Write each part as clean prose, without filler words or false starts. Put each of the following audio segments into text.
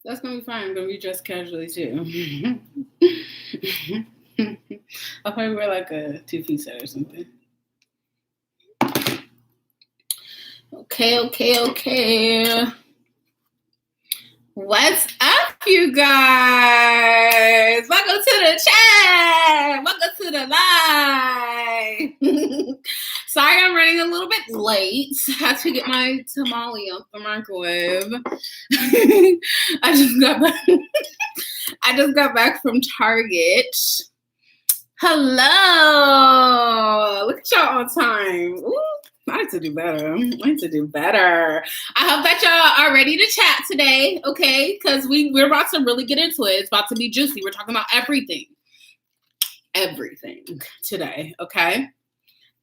That's gonna be fine. I'm gonna be dressed casually too. I'll probably wear like a two-piece set or something. Okay. What's up, you guys? Welcome to the chat. Welcome to the live. Sorry, I'm running a little bit late. I had to get my tamale off the microwave. I just got back from Target. Hello. Look at y'all on time. Ooh. I need to do better. I hope that y'all are ready to chat today, okay? Because we're about to really get into it. It's about to be juicy. We're talking about everything today, okay?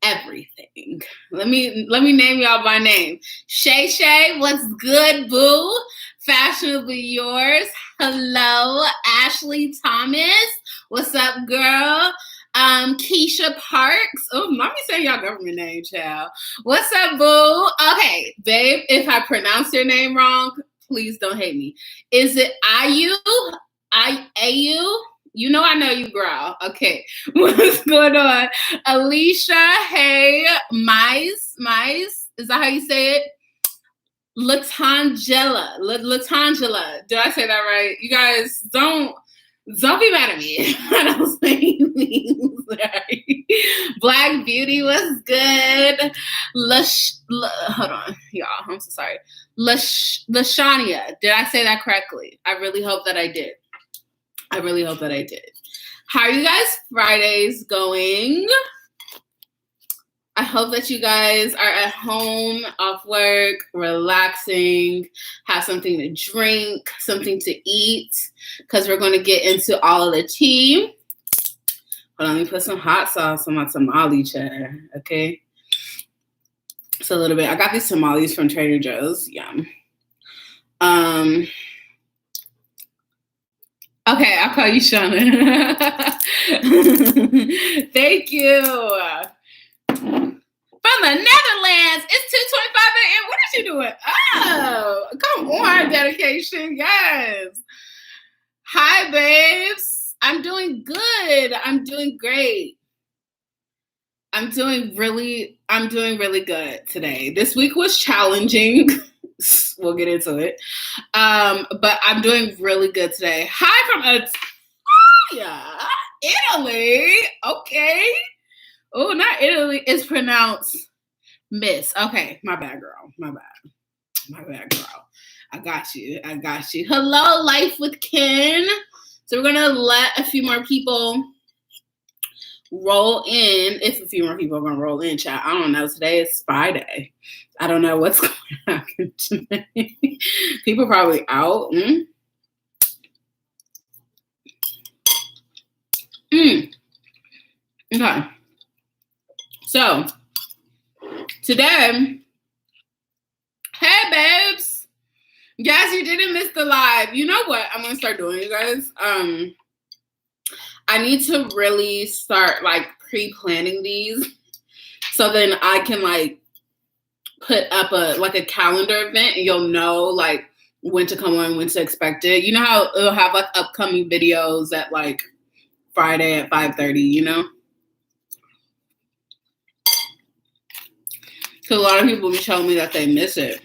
Everything. Let me name y'all by name. Shay, what's good, boo? Fashionably yours. Hello, Ashley Thomas. What's up, girl? Keisha Parks. Oh, let me say y'all government name, child. What's up, boo? Okay, babe, if I pronounce your name wrong, please don't hate me. Is it Ayu? Ayu? You know I know you, girl. Okay, what's going on? Alicia, hey, Mize. Is that how you say it? Latangela. Did I say that right? You guys don't be mad at me. I don't say things right. Black Beauty was good. Hold on, y'all. I'm so sorry. Lashania. Did I say that correctly? I really hope that I did. How are you guys' Fridays going? I hope that you guys are at home, off work, relaxing, have something to drink, something to eat, because we're going to get into all of the tea. Hold on, let me put some hot sauce on my tamale chair, okay? It's a little bit. I got these tamales from Trader Joe's. Yum. Okay, I'll call you Shauna. Thank you. From the Netherlands, it's 2:25 a.m. What are you doing? Oh, come on, dedication. Yes. Hi, babes. I'm doing good. I'm doing great. I'm doing really good today. This week was challenging. We'll get into it. But I'm doing really good today. Hi from Italy. Okay. Oh, not Italy. It's pronounced Miss. Okay, my bad, girl. I got you. Hello, Life with Ken. So we're going to let a few more people roll in. If a few more people are going to roll in, chat. I don't know. Today is Friday. I don't know what's going to happen today. People probably out. Okay. So, today, hey, babes. Yes, you didn't miss the live. You know what I'm going to start doing, you guys? I need to really start, like, pre-planning these. So then I can, like, put up a calendar event. And you'll know, like, when to come on, when to expect it. You know how it'll have, like, upcoming videos at, like, Friday at 5:30, you know? Because a lot of people be telling me that they miss it.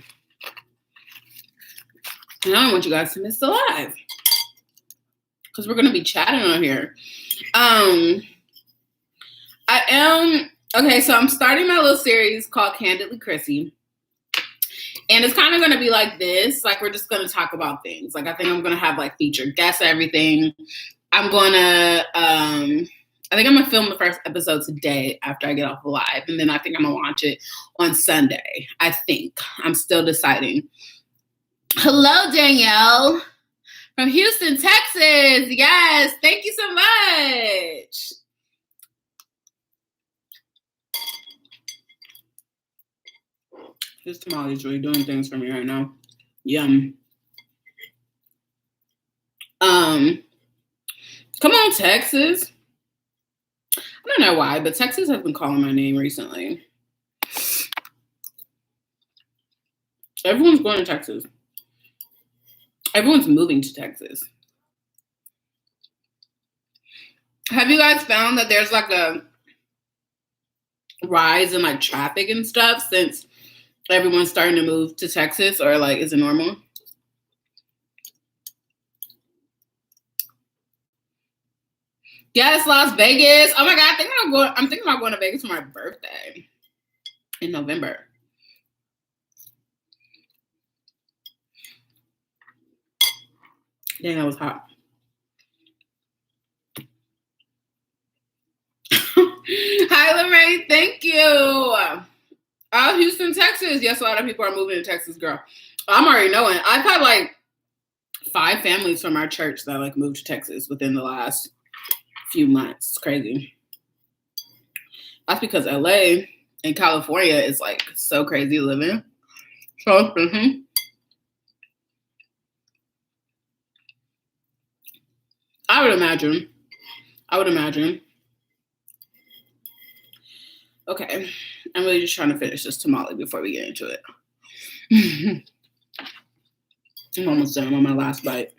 And I don't want you guys to miss the live. Because we're going to be chatting on here. Okay, so I'm starting my little series called Candidly Chrissy. And it's kind of going to be like this. Like, we're just going to talk about things. Like, I think I'm going to have, like, featured guests and everything. I'm going to film the first episode today after I get off the live. And then I think I'm going to launch it on Sunday. I think. I'm still deciding. Hello, Danielle from Houston, Texas. Yes, thank you so much. This tamale is really doing things for me right now. Yum. Come on, Texas. I don't know why, but Texas has been calling my name recently. Everyone's going to Texas. Everyone's moving to Texas. Have you guys found that there's like a rise in like traffic and stuff since everyone's starting to move to Texas, or like is it normal? Yes, Las Vegas. Oh my God, I'm thinking about going to Vegas for my birthday in November. Dang, that was hot. Hi, Lorraine. Thank you. Oh, Houston, Texas. Yes, a lot of people are moving to Texas, girl. I'm already knowing. I've had like 5 families from our church that like moved to Texas within the last few months. It's crazy. That's because LA and California is like so crazy living. So, I would imagine. Okay. I'm really just trying to finish this tamale before we get into it. I'm almost done. I'm on my last bite.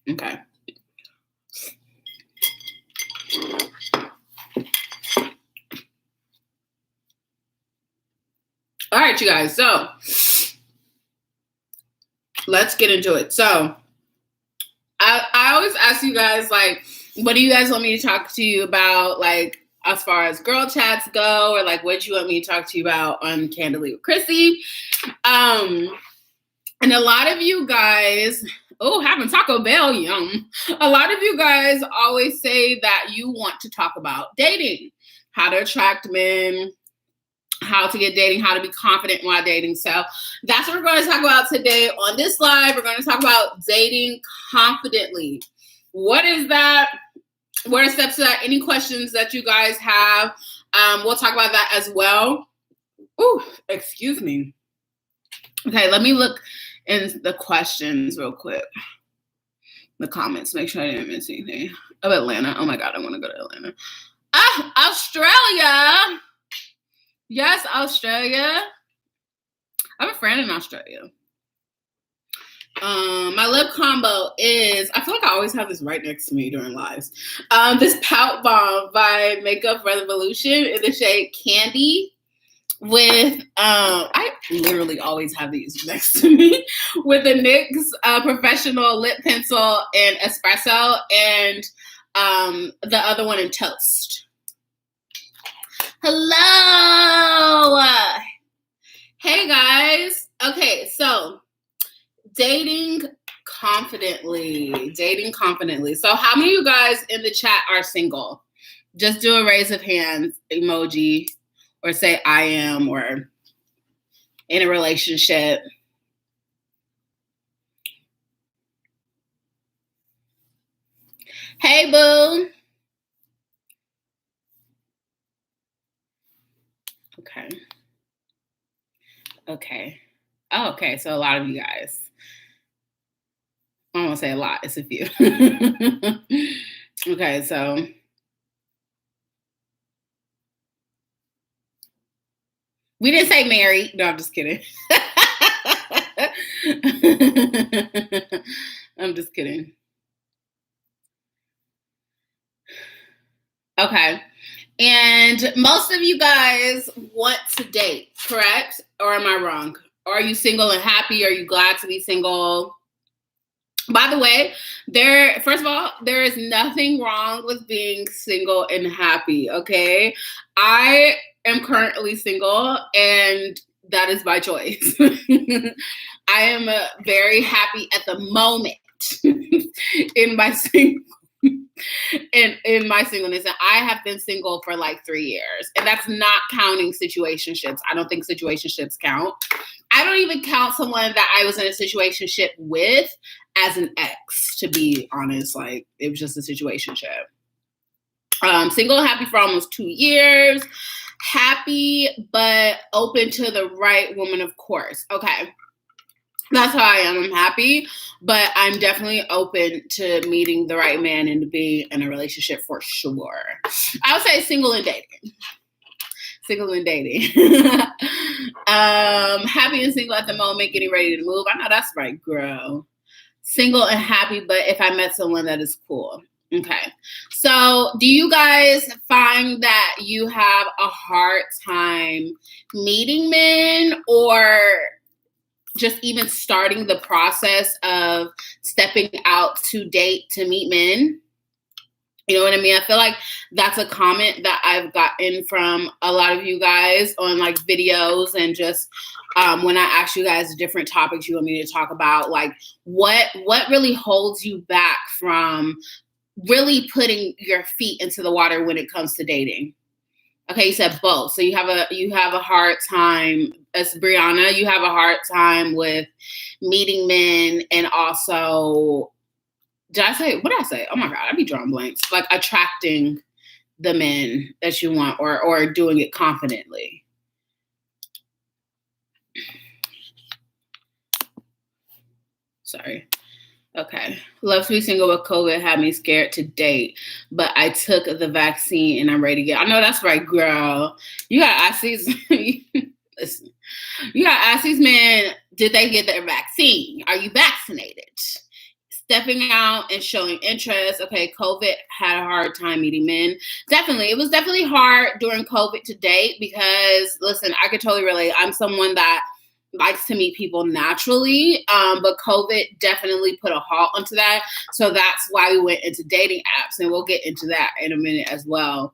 Okay. All right, you guys. So let's get into it. So I always ask you guys, like, what do you guys want me to talk to you about, like, as far as girl chats go, or like, what do you want me to talk to you about on Candidly with Chrissy? And a lot of you guys, having Taco Bell, yum. A lot of you guys always say that you want to talk about dating, how to attract men, how to get dating, how to be confident while dating. So that's what we're going to talk about today on this live. We're going to talk about dating confidently. What is that? What are steps to that? Any questions that you guys have? We'll talk about that as well. Ooh, excuse me. Okay, let me look in the questions real quick. The comments, make sure I didn't miss anything. Oh, Atlanta. Oh my God, I want to go to Atlanta. Australia. Yes, Australia. I have a friend in Australia. My lip combo is, I feel like I always have this right next to me during lives. This Pout Bomb by Makeup Revolution in the shade Candy with, I literally always have these next to me, with the NYX Professional Lip Pencil and Espresso, and the other one in Toast. Hello! Hey guys. Okay, so dating confidently. So how many of you guys in the chat are single? Just do a raise of hands emoji, or say I am, or in a relationship. Hey, boo. Okay. Oh, okay. So a lot of you guys. I won't say a lot. It's a few. Okay, so. We didn't say married. No, I'm just kidding. I'm just kidding. Okay. And most of you guys want to date, correct? Or am I wrong? Or are you single and happy? Are you glad to be single? By the way, first of all, there is nothing wrong with being single and happy, okay? I am currently single, and that is by choice. I am very happy at the moment in my in my singleness, and I have been single for like 3 years, and that's not counting situationships. I don't think situationships count. I don't even count someone that I was in a situationship with as an ex, to be honest. Like, it was just a situationship. Single, happy for almost 2 years. Happy, but open to the right woman, of course. Okay. That's how I am. I'm happy, but I'm definitely open to meeting the right man and to be in a relationship for sure. I would say single and dating. Single and dating. Happy and single at the moment, getting ready to move. I know that's right, girl. Single and happy, but if I met someone that is cool. Okay. So do you guys find that you have a hard time meeting men, or just even starting the process of stepping out to date to meet men? You know what I mean? I feel like that's a comment that I've gotten from a lot of you guys on like videos, and just when I ask you guys different topics you want me to talk about, like what really holds you back from really putting your feet into the water when it comes to dating? Okay, you said both. So you have a hard time, as Brianna, you have a hard time with meeting men, and also, what did I say? Oh my God, I'd be drawing blanks. Like attracting the men that you want, or doing it confidently. Sorry. Okay. Love to be single, but COVID had me scared to date. But I took the vaccine and I'm ready to get. I know that's right, girl. You gotta ask these. Listen. You gotta ask these men, did they get their vaccine? Are you vaccinated? Stepping out and showing interest. Okay, COVID had a hard time meeting men. Definitely. It was definitely hard during COVID to date because, listen, I could totally relate. I'm someone that likes to meet people naturally, but COVID definitely put a halt onto that. So that's why we went into dating apps, and we'll get into that in a minute as well.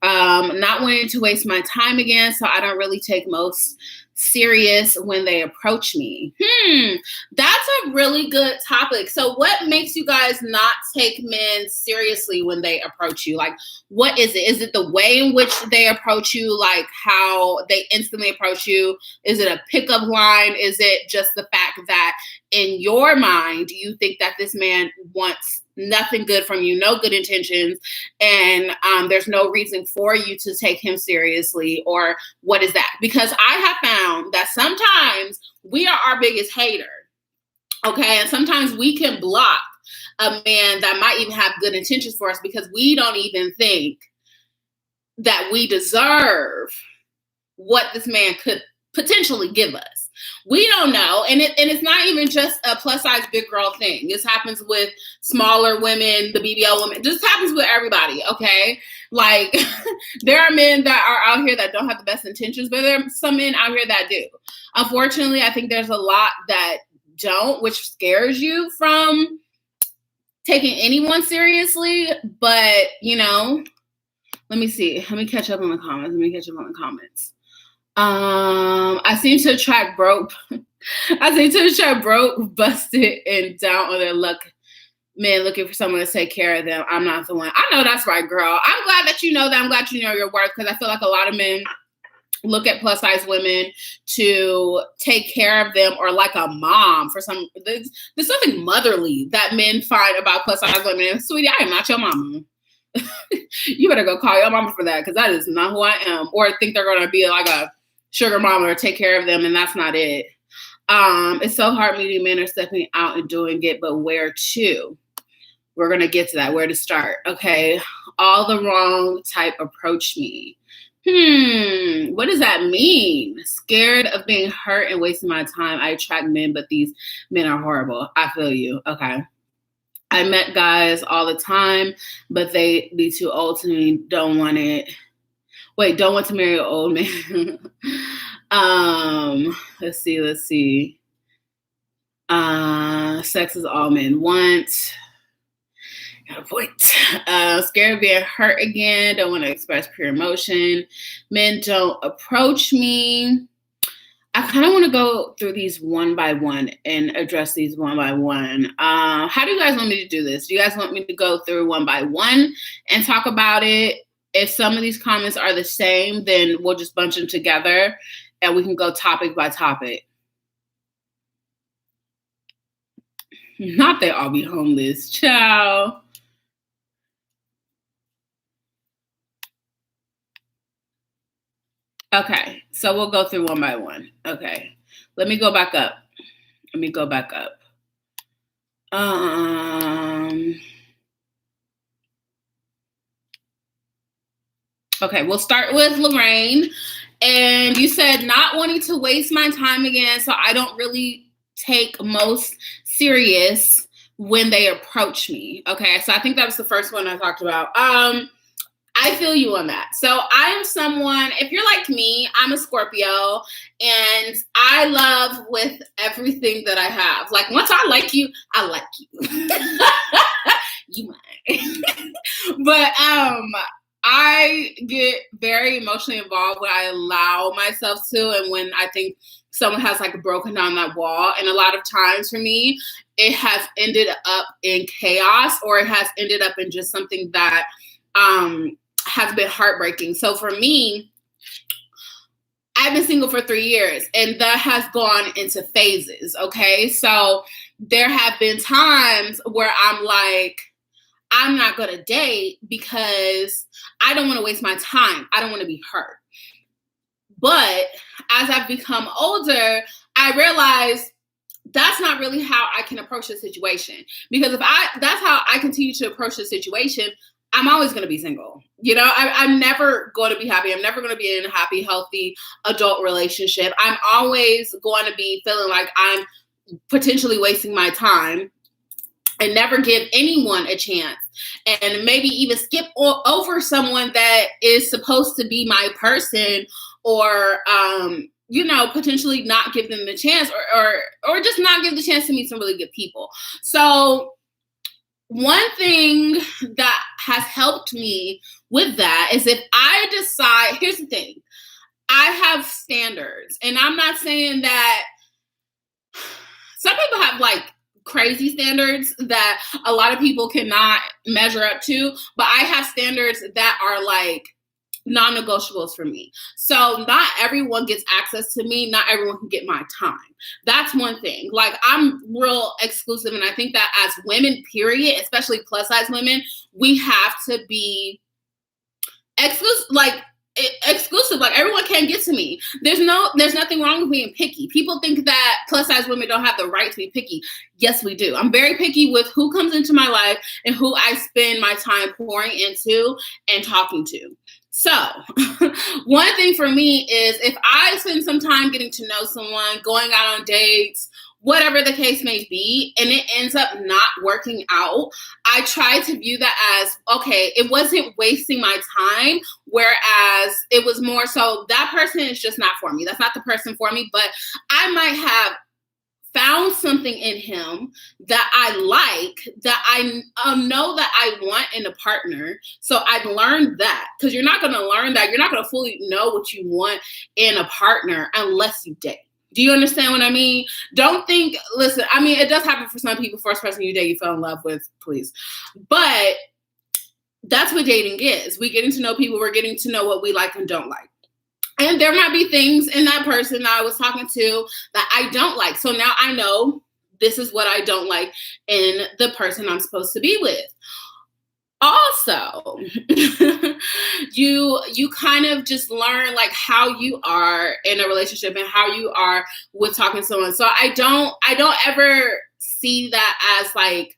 Not wanting to waste my time again, so I don't really take most serious when they approach me. That's a really good topic. So what makes you guys not take men seriously when they approach you? Like, what is it? Is it the way in which they approach you? Like how they instantly approach you? Is it a pickup line? Is it just the fact that in your mind, you think that this man wants nothing good from you, no good intentions, and there's no reason for you to take him seriously? Or what is that? Because I have found that sometimes we are our biggest hater, okay? And sometimes we can block a man that might even have good intentions for us because we don't even think that we deserve what this man could potentially give us. We don't know. And it's not even just a plus size big girl thing. This happens with smaller women, the BBL women. This happens with everybody, okay? Like, there are men that are out here that don't have the best intentions, but there are some men out here that do. Unfortunately, I think there's a lot that don't, which scares you from taking anyone seriously. But, you know, let me see. Let me catch up on the comments. I seem to attract broke, busted, and down on their luck men looking for someone to take care of them. I'm not the one. I know that's right, girl. I'm glad that you know that. I'm glad you know your worth, because I feel like a lot of men look at plus size women to take care of them, or like a mom for some. There's something motherly that men find about plus size women. Sweetie, I am not your mama. You better go call your mama for that, because that is not who I am. Or think they're going to be like a sugar mama or take care of them, and that's not it. It's so hard meeting men or stepping out and doing it, but where to? We're going to get to that. Where to start? Okay. All the wrong type approach me. What does that mean? Scared of being hurt and wasting my time. I attract men, but these men are horrible. I feel you. Okay. I met guys all the time, but they be too old to me. Don't want to marry an old man. Let's see. Sex is all men want. Got a point. Scared of being hurt again. Don't want to express pure emotion. Men don't approach me. I kind of want to go through these one by one and address these one by one. How do you guys want me to do this? Do you guys want me to go through one by one and talk about it? If some of these comments are the same, then we'll just bunch them together and we can go topic by topic. Not they all be homeless. Ciao. Okay, so we'll go through one by one. Okay, let me go back up. Okay, we'll start with Lorraine. And you said not wanting to waste my time again, so I don't really take most serious when they approach me. Okay, so I think that was the first one I talked about. I feel you on that. So I am someone, if you're like me, I'm a Scorpio, and I love with everything that I have. Like, once I like you, I like you. You might. But I get very emotionally involved when I allow myself to, and when I think someone has like broken down that wall. And a lot of times for me, it has ended up in chaos, or it has ended up in just something that has been heartbreaking. So for me, I've been single for 3 years, and that has gone into phases. Okay. So there have been times where I'm like, I'm not going to date because I don't want to waste my time. I don't want to be hurt. But as I've become older, I realize that's not really how I can approach the situation. Because that's how I continue to approach the situation, I'm always going to be single. You know, I'm never going to be happy. I'm never going to be in a happy, healthy adult relationship. I'm always going to be feeling like I'm potentially wasting my time and never give anyone a chance, and maybe even skip over someone that is supposed to be my person, or potentially not give them the chance, or just not give the chance to meet some really good people. So one thing that has helped me with that is if I decide, here's the thing, I have standards, and I'm not saying that some people have like crazy standards that a lot of people cannot measure up to, but I have standards that are like non-negotiables for me. So not everyone gets access to me. Not everyone can get my time. That's one thing. Like, I'm real exclusive. And I think that as women, period, especially plus size women, we have to be exclusive. Like, everyone can't get to me. There's nothing wrong with being picky. People think that plus size women don't have the right to be picky. Yes, we do. I'm very picky with who comes into my life and who I spend my time pouring into and talking to. So one thing for me is if I spend some time getting to know someone, going out on dates, whatever the case may be, and it ends up not working out, I try to view that as, okay, it wasn't wasting my time, whereas it was more so that person is just not for me. That's not the person for me, but I might have found something in him that I like, that I know that I want in a partner. So I've learned that, because you're not going to learn that. You're not going to fully know what you want in a partner unless you date. Do you understand what I mean? Don't think, listen, I mean, it does happen for some people. First person you date, you fell in love with, please. But that's what dating is. We're getting to know people. We're getting to know what we like and don't like. And there might be things in that person that I was talking to that I don't like. So now I know this is what I don't like in the person I'm supposed to be with. Also, you kind of just learn like how you are in a relationship and how you are with talking to someone. So I don't ever see that as like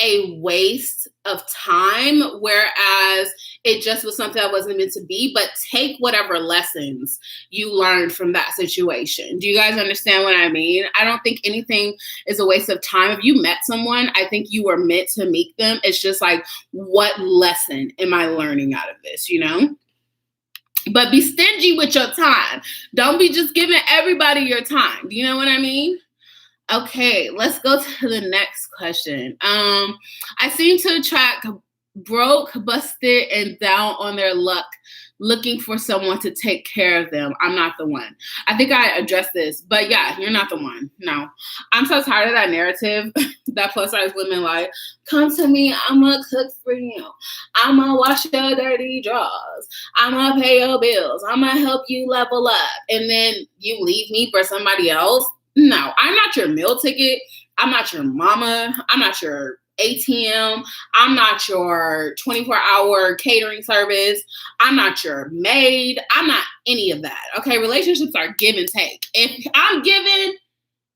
a waste of time, whereas it just was something that wasn't meant to be. But take whatever lessons you learned from that situation. Do you guys understand what I mean? I don't think anything is a waste of time. If you met someone, I think you were meant to meet them. It's just like, what lesson am I learning out of this, you know? But be stingy with your time. Don't be just giving everybody your time. Do you know what I mean? Okay, let's go to the next question. I seem to attract broke, busted, and down on their luck, looking for someone to take care of them. I'm not the one. I think I addressed this, but yeah, you're not the one. No. I'm so tired of that narrative that plus size women like, come to me, I'm gonna cook for you. I'm gonna wash your dirty drawers. I'm gonna pay your bills. I'm gonna help you level up. And then you leave me for somebody else. No, I'm not your meal ticket. I'm not your mama. I'm not your ATM. I'm not your 24-hour catering service. I'm not your maid. I'm not any of that. Okay, relationships are give and take. If I'm giving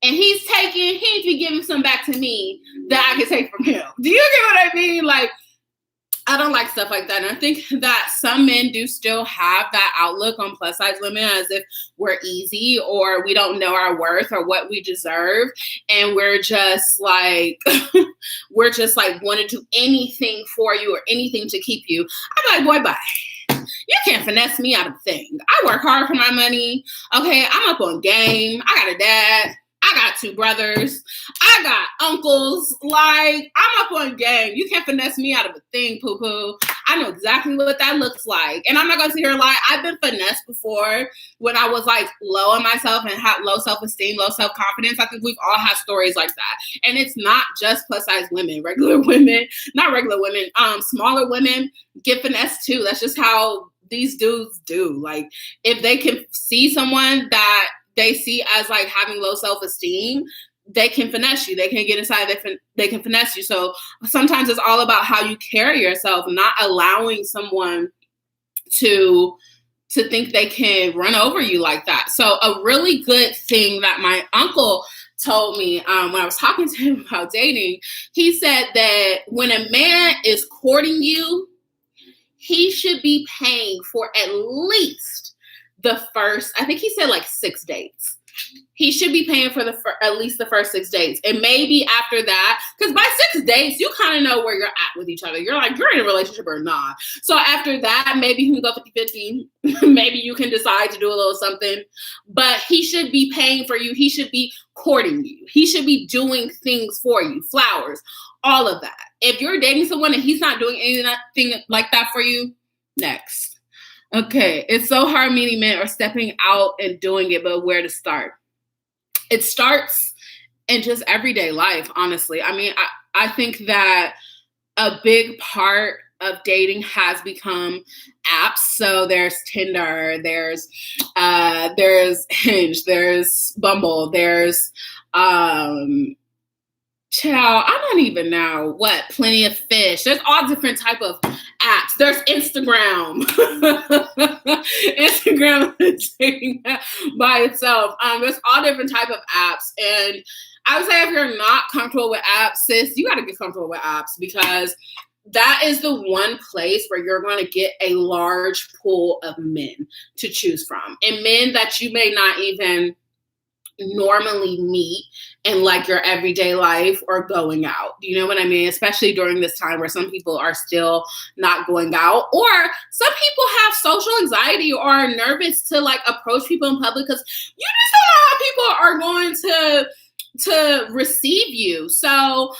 and he's taking, he needs to be giving some back to me that I can take from him. Do you get what I mean? Like, I don't like stuff like that. And I think that some men do still have that outlook on plus size women as if we're easy or we don't know our worth or what we deserve. And we're just like, want to do anything for you or anything to keep you. I'm like, boy, bye. You can't finesse me out of a thing. I work hard for my money. Okay, I'm up on game. I got a dad. I got 2 brothers. I got uncles. Like, I'm up on game. You can't finesse me out of a thing, poo-poo. I know exactly what that looks like. And I'm not going to sit here and lie. I've been finessed before when I was, like, low on myself and had low self-esteem, low self-confidence. I think we've all had stories like that. And it's not just plus-size women. Regular women, not regular women, smaller women get finessed, too. That's just how these dudes do. Like, if they can see someone that they see as like having low self-esteem, they can finesse you. They can get inside. They can finesse you. So sometimes it's all about how you carry yourself, not allowing someone to think they can run over you like that. So a really good thing that my uncle told me when I was talking to him about dating, he said that when a man is courting you, he should be paying for at least the first, I think he said like 6 dates. He should be paying for at least the first 6 dates. And maybe after that, because by 6 dates, you kind of know where you're at with each other. You're like, you're in a relationship or not. So after that, maybe you can go 50-50. Maybe you can decide to do a little something. But he should be paying for you. He should be courting you. He should be doing things for you. Flowers, all of that. If you're dating someone and he's not doing anything like that for you, next. Okay, it's so hard meeting men or stepping out and doing it, but where to start? It starts in just everyday life, honestly. I mean, I think that a big part of dating has become apps. So there's Tinder, there's Hinge, there's Bumble, there's child, I don't even know what, Plenty of Fish. There's all different type of apps. There's Instagram. Instagram is dating by itself. There's all different type of apps. And I would say if you're not comfortable with apps, sis, you got to get comfortable with apps because that is the one place where you're going to get a large pool of men to choose from. And men that you may not even normally meet in like your everyday life or going out. You know what I mean? Especially during this time where some people are still not going out, or some people have social anxiety or are nervous to like approach people in public because you just don't know how people are going to receive you. So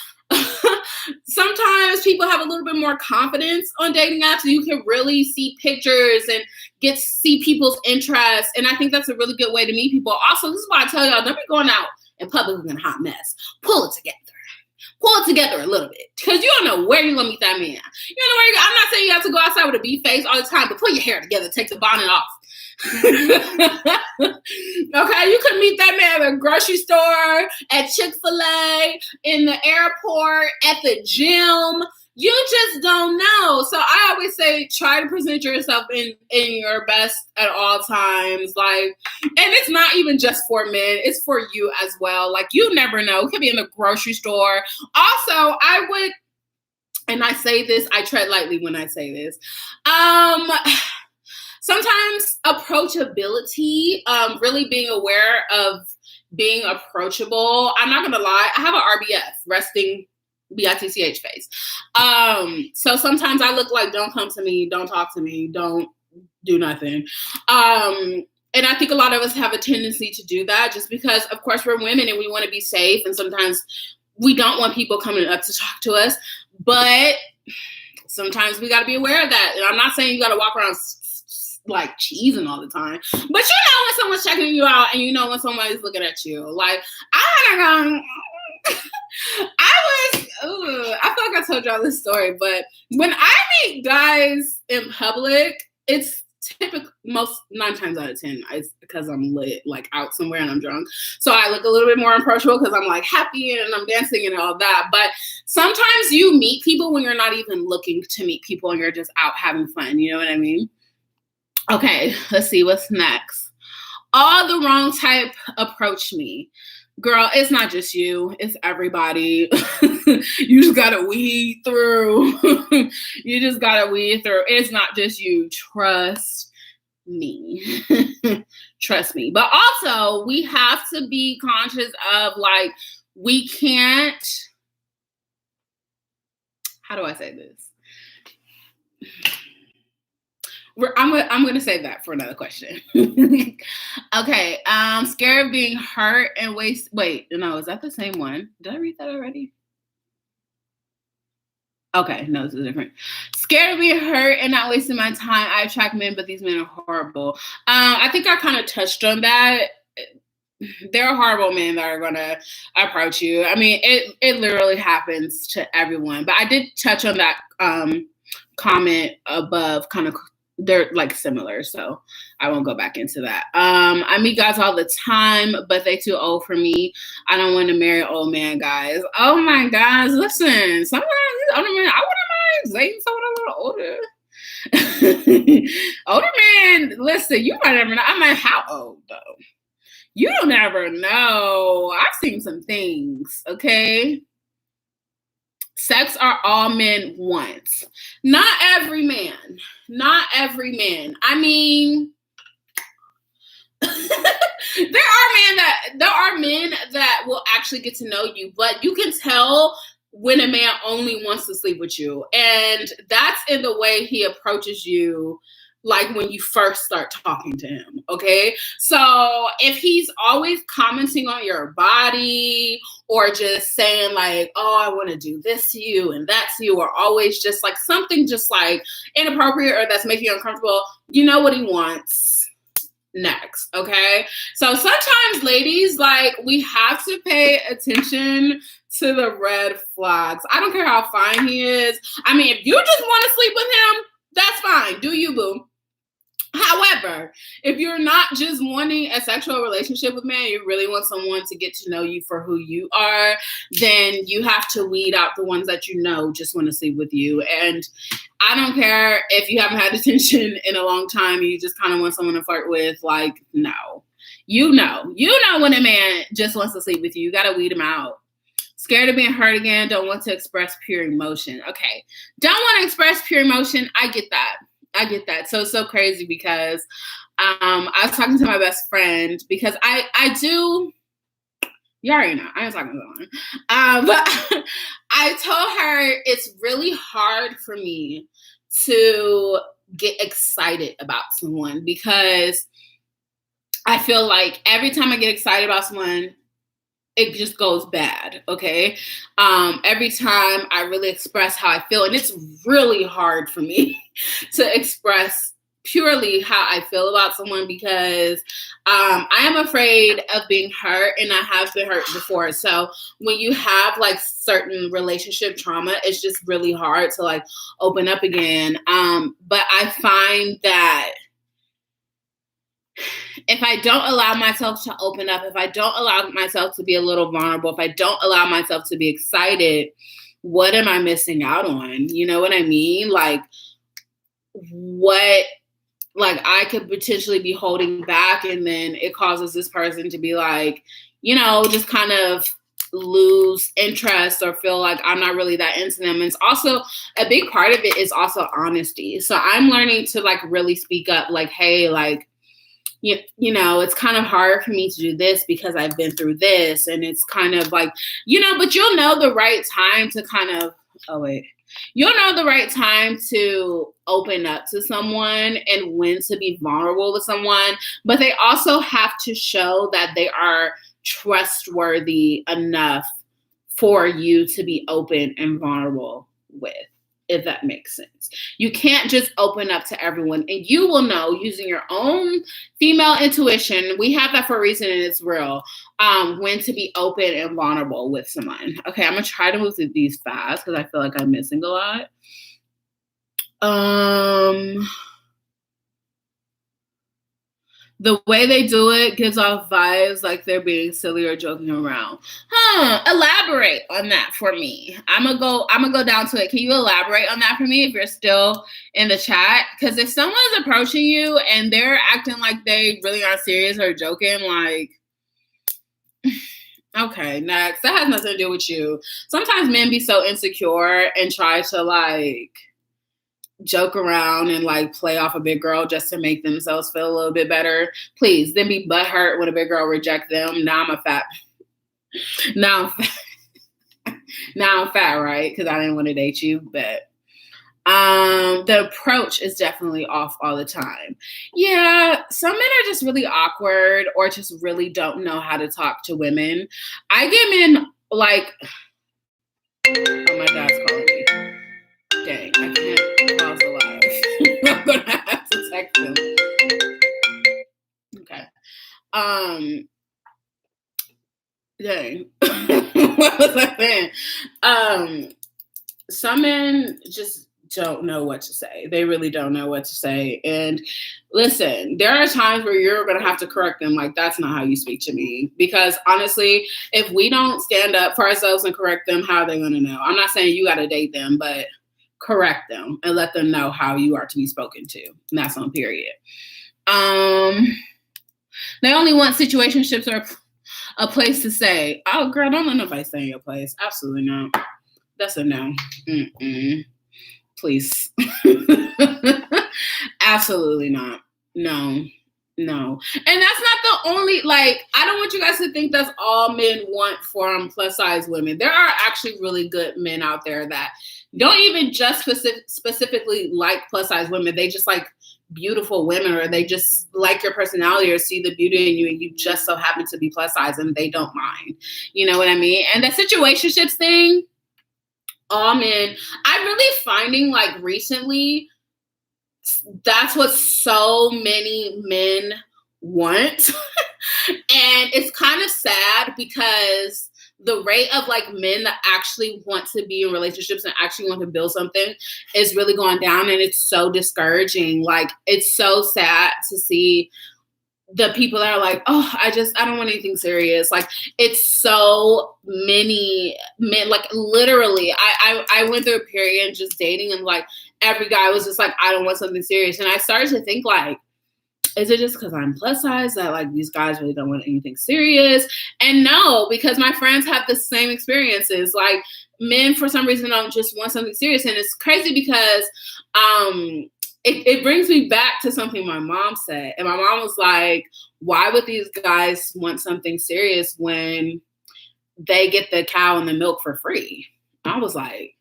sometimes people have a little bit more confidence on dating apps. So you can really see pictures and get to see people's interests. And I think that's a really good way to meet people. Also, this is why I tell y'all, don't be going out in public looking a hot mess. Pull it together. Pull it together a little bit. Because you don't know where you're going to meet that man. You don't know where you're going. I'm not saying you have to go outside with a beat face all the time, but put your hair together. Take the bonnet off. Okay, you could meet that man at a grocery store, at Chick-fil-A, in the airport, at the gym. You just don't know. So I always say, try to present yourself in your best at all times. Like, and it's not even just for men, it's for you as well. Like, you never know. It could be in the grocery store. Also, I would, and I say this, I tread lightly when I say this. Sometimes approachability, really being aware of being approachable. I'm not going to lie. I have an RBF, resting BITCH face. So sometimes I look like, don't come to me, don't talk to me, don't do nothing. And I think a lot of us have a tendency to do that just because, of course, we're women and we want to be safe. And sometimes we don't want people coming up to talk to us. But sometimes we got to be aware of that. And I'm not saying you got to walk around like cheesing all the time, but you know when someone's checking you out and you know when somebody's looking at you. Like, I feel like I told y'all this story, but when I meet guys in public, it's typically 9 times out of 10 it's because I'm lit, like out somewhere and I'm drunk. So I look a little bit more approachable because I'm like happy and I'm dancing and all that. But sometimes you meet people when you're not even looking to meet people and you're just out having fun. You know what I mean? Okay, let's see what's next. All the wrong type approach me. Girl, it's not just you. It's everybody. You just gotta weed through. You just gotta weed through. It's not just you. Trust me. Trust me. But also, we have to be conscious of, like, we can't, how do I say this? I'm gonna save that for another question. Okay. Scared of being hurt and waste. Wait, no, is that the same one? Did I read that already? Okay, no, this is different. Scared of being hurt and not wasting my time. I attract men, but these men are horrible. I think I kind of touched on that. There are horrible men that are gonna approach you. I mean, it literally happens to everyone. But I did touch on that comment above, kind of. They're like similar, so I won't go back into that. I meet guys all the time, but they too old for me. I don't want to marry old man guys. Oh my gosh, listen, sometimes these older men, I wouldn't mind dating someone a little older. Older men, listen, you might never know. I mean, how old though? You don't ever know. I've seen some things, okay? Sex are all men want. Not every man. Not every man. I mean, there are men that will actually get to know you, but you can tell when a man only wants to sleep with you. And that's in the way he approaches you, like when you first start talking to him, okay? So if he's always commenting on your body or just saying like, oh, I want to do this to you and that to you, or always just like something just like inappropriate or that's making you uncomfortable, you know what he wants next, okay? So sometimes, ladies, like, we have to pay attention to the red flags. I don't care how fine he is. I mean, if you just want to sleep with him, that's fine. Do you, boo? However, if you're not just wanting a sexual relationship with man, you really want someone to get to know you for who you are, then you have to weed out the ones that you know just want to sleep with you. And I don't care if you haven't had attention in a long time, you just kind of want someone to flirt with, like, no. You know when a man just wants to sleep with you. You got to weed him out. Scared of being hurt again, don't want to express pure emotion. Okay, don't want to express pure emotion. I get that. So it's so crazy because I was talking to my best friend because I do, you already know, I ain't talking to someone. But I told her it's really hard for me to get excited about someone because I feel like every time I get excited about someone, it just goes bad, okay? Every time I really express how I feel, and it's really hard for me to express purely how I feel about someone because I am afraid of being hurt, and I have been hurt before. So when you have like certain relationship trauma, it's just really hard to like open up again. But I find that if I don't allow myself to open up, if I don't allow myself to be a little vulnerable, if I don't allow myself to be excited, what am I missing out on? You know what I mean? Like, what, like, I could potentially be holding back, and then it causes this person to be like, you know, just kind of lose interest or feel like I'm not really that into them. And it's also a big part of it is also honesty. So I'm learning to like really speak up, like, hey, like, you know, it's kind of hard for me to do this because I've been through this. And it's kind of like, you know, but you'll know the right time to kind of, you'll know the right time to open up to someone and when to be vulnerable with someone. But they also have to show that they are trustworthy enough for you to be open and vulnerable with, if that makes sense. You can't just open up to everyone, and you will know using your own female intuition. We have that for a reason, and it's real. When to be open and vulnerable with someone. Okay, I'm gonna try to move through these fast because I feel like I'm missing a lot. The way they do it gives off vibes like they're being silly or joking around. Elaborate on that for me. I'm gonna go down to it. Can you elaborate on that for me if you're still in the chat? Because if someone's approaching you and they're acting like they really aren't serious or joking, like, Okay, next. That has nothing to do with you. Sometimes men be so insecure and try to like joke around and like play off a big girl just to make themselves feel a little bit better. Please, then be butthurt when a big girl reject them. Now I'm fat, right? Because I didn't want to date you, but the approach is definitely off all the time. Yeah, some men are just really awkward or just really don't know how to talk to women. I get men like, oh, my dad's calling me. Dang, I can't pause the live. I'm gonna have to text him. Okay. Dang. What was I saying? Some men just don't know what to say. They really don't know what to say. And listen, there are times where you're going to have to correct them. Like, that's not how you speak to me. Because honestly, if we don't stand up for ourselves and correct them, how are they going to know? I'm not saying you got to date them, but correct them and let them know how you are to be spoken to. And that's on period. They only want situationships or a place to say, oh, girl, don't let nobody stay in your place. Absolutely not. That's a no. Please. Absolutely not. No. And that's not the only, like, I don't want you guys to think that's all men want from plus size women. There are actually really good men out there that don't even just specifically like plus size women. They just like beautiful women, or they just like your personality or see the beauty in you, and you just so happen to be plus size and they don't mind. You know what I mean? And the situationships thing, all men, I'm really finding like recently, that's what so many men want. And it's kind of sad because the rate of like men that actually want to be in relationships and actually want to build something is really going down. And it's so discouraging. Like, it's so sad to see the people that are like, oh, I don't want anything serious. Like, it's so many men, like literally, I went through a period just dating and like every guy was just like, I don't want something serious. And I started to think like, is it just because I'm plus size that like these guys really don't want anything serious? And no, because my friends have the same experiences. Like, men for some reason don't just want something serious. And it's crazy because it brings me back to something my mom said. And my mom was like, why would these guys want something serious when they get the cow and the milk for free? I was like,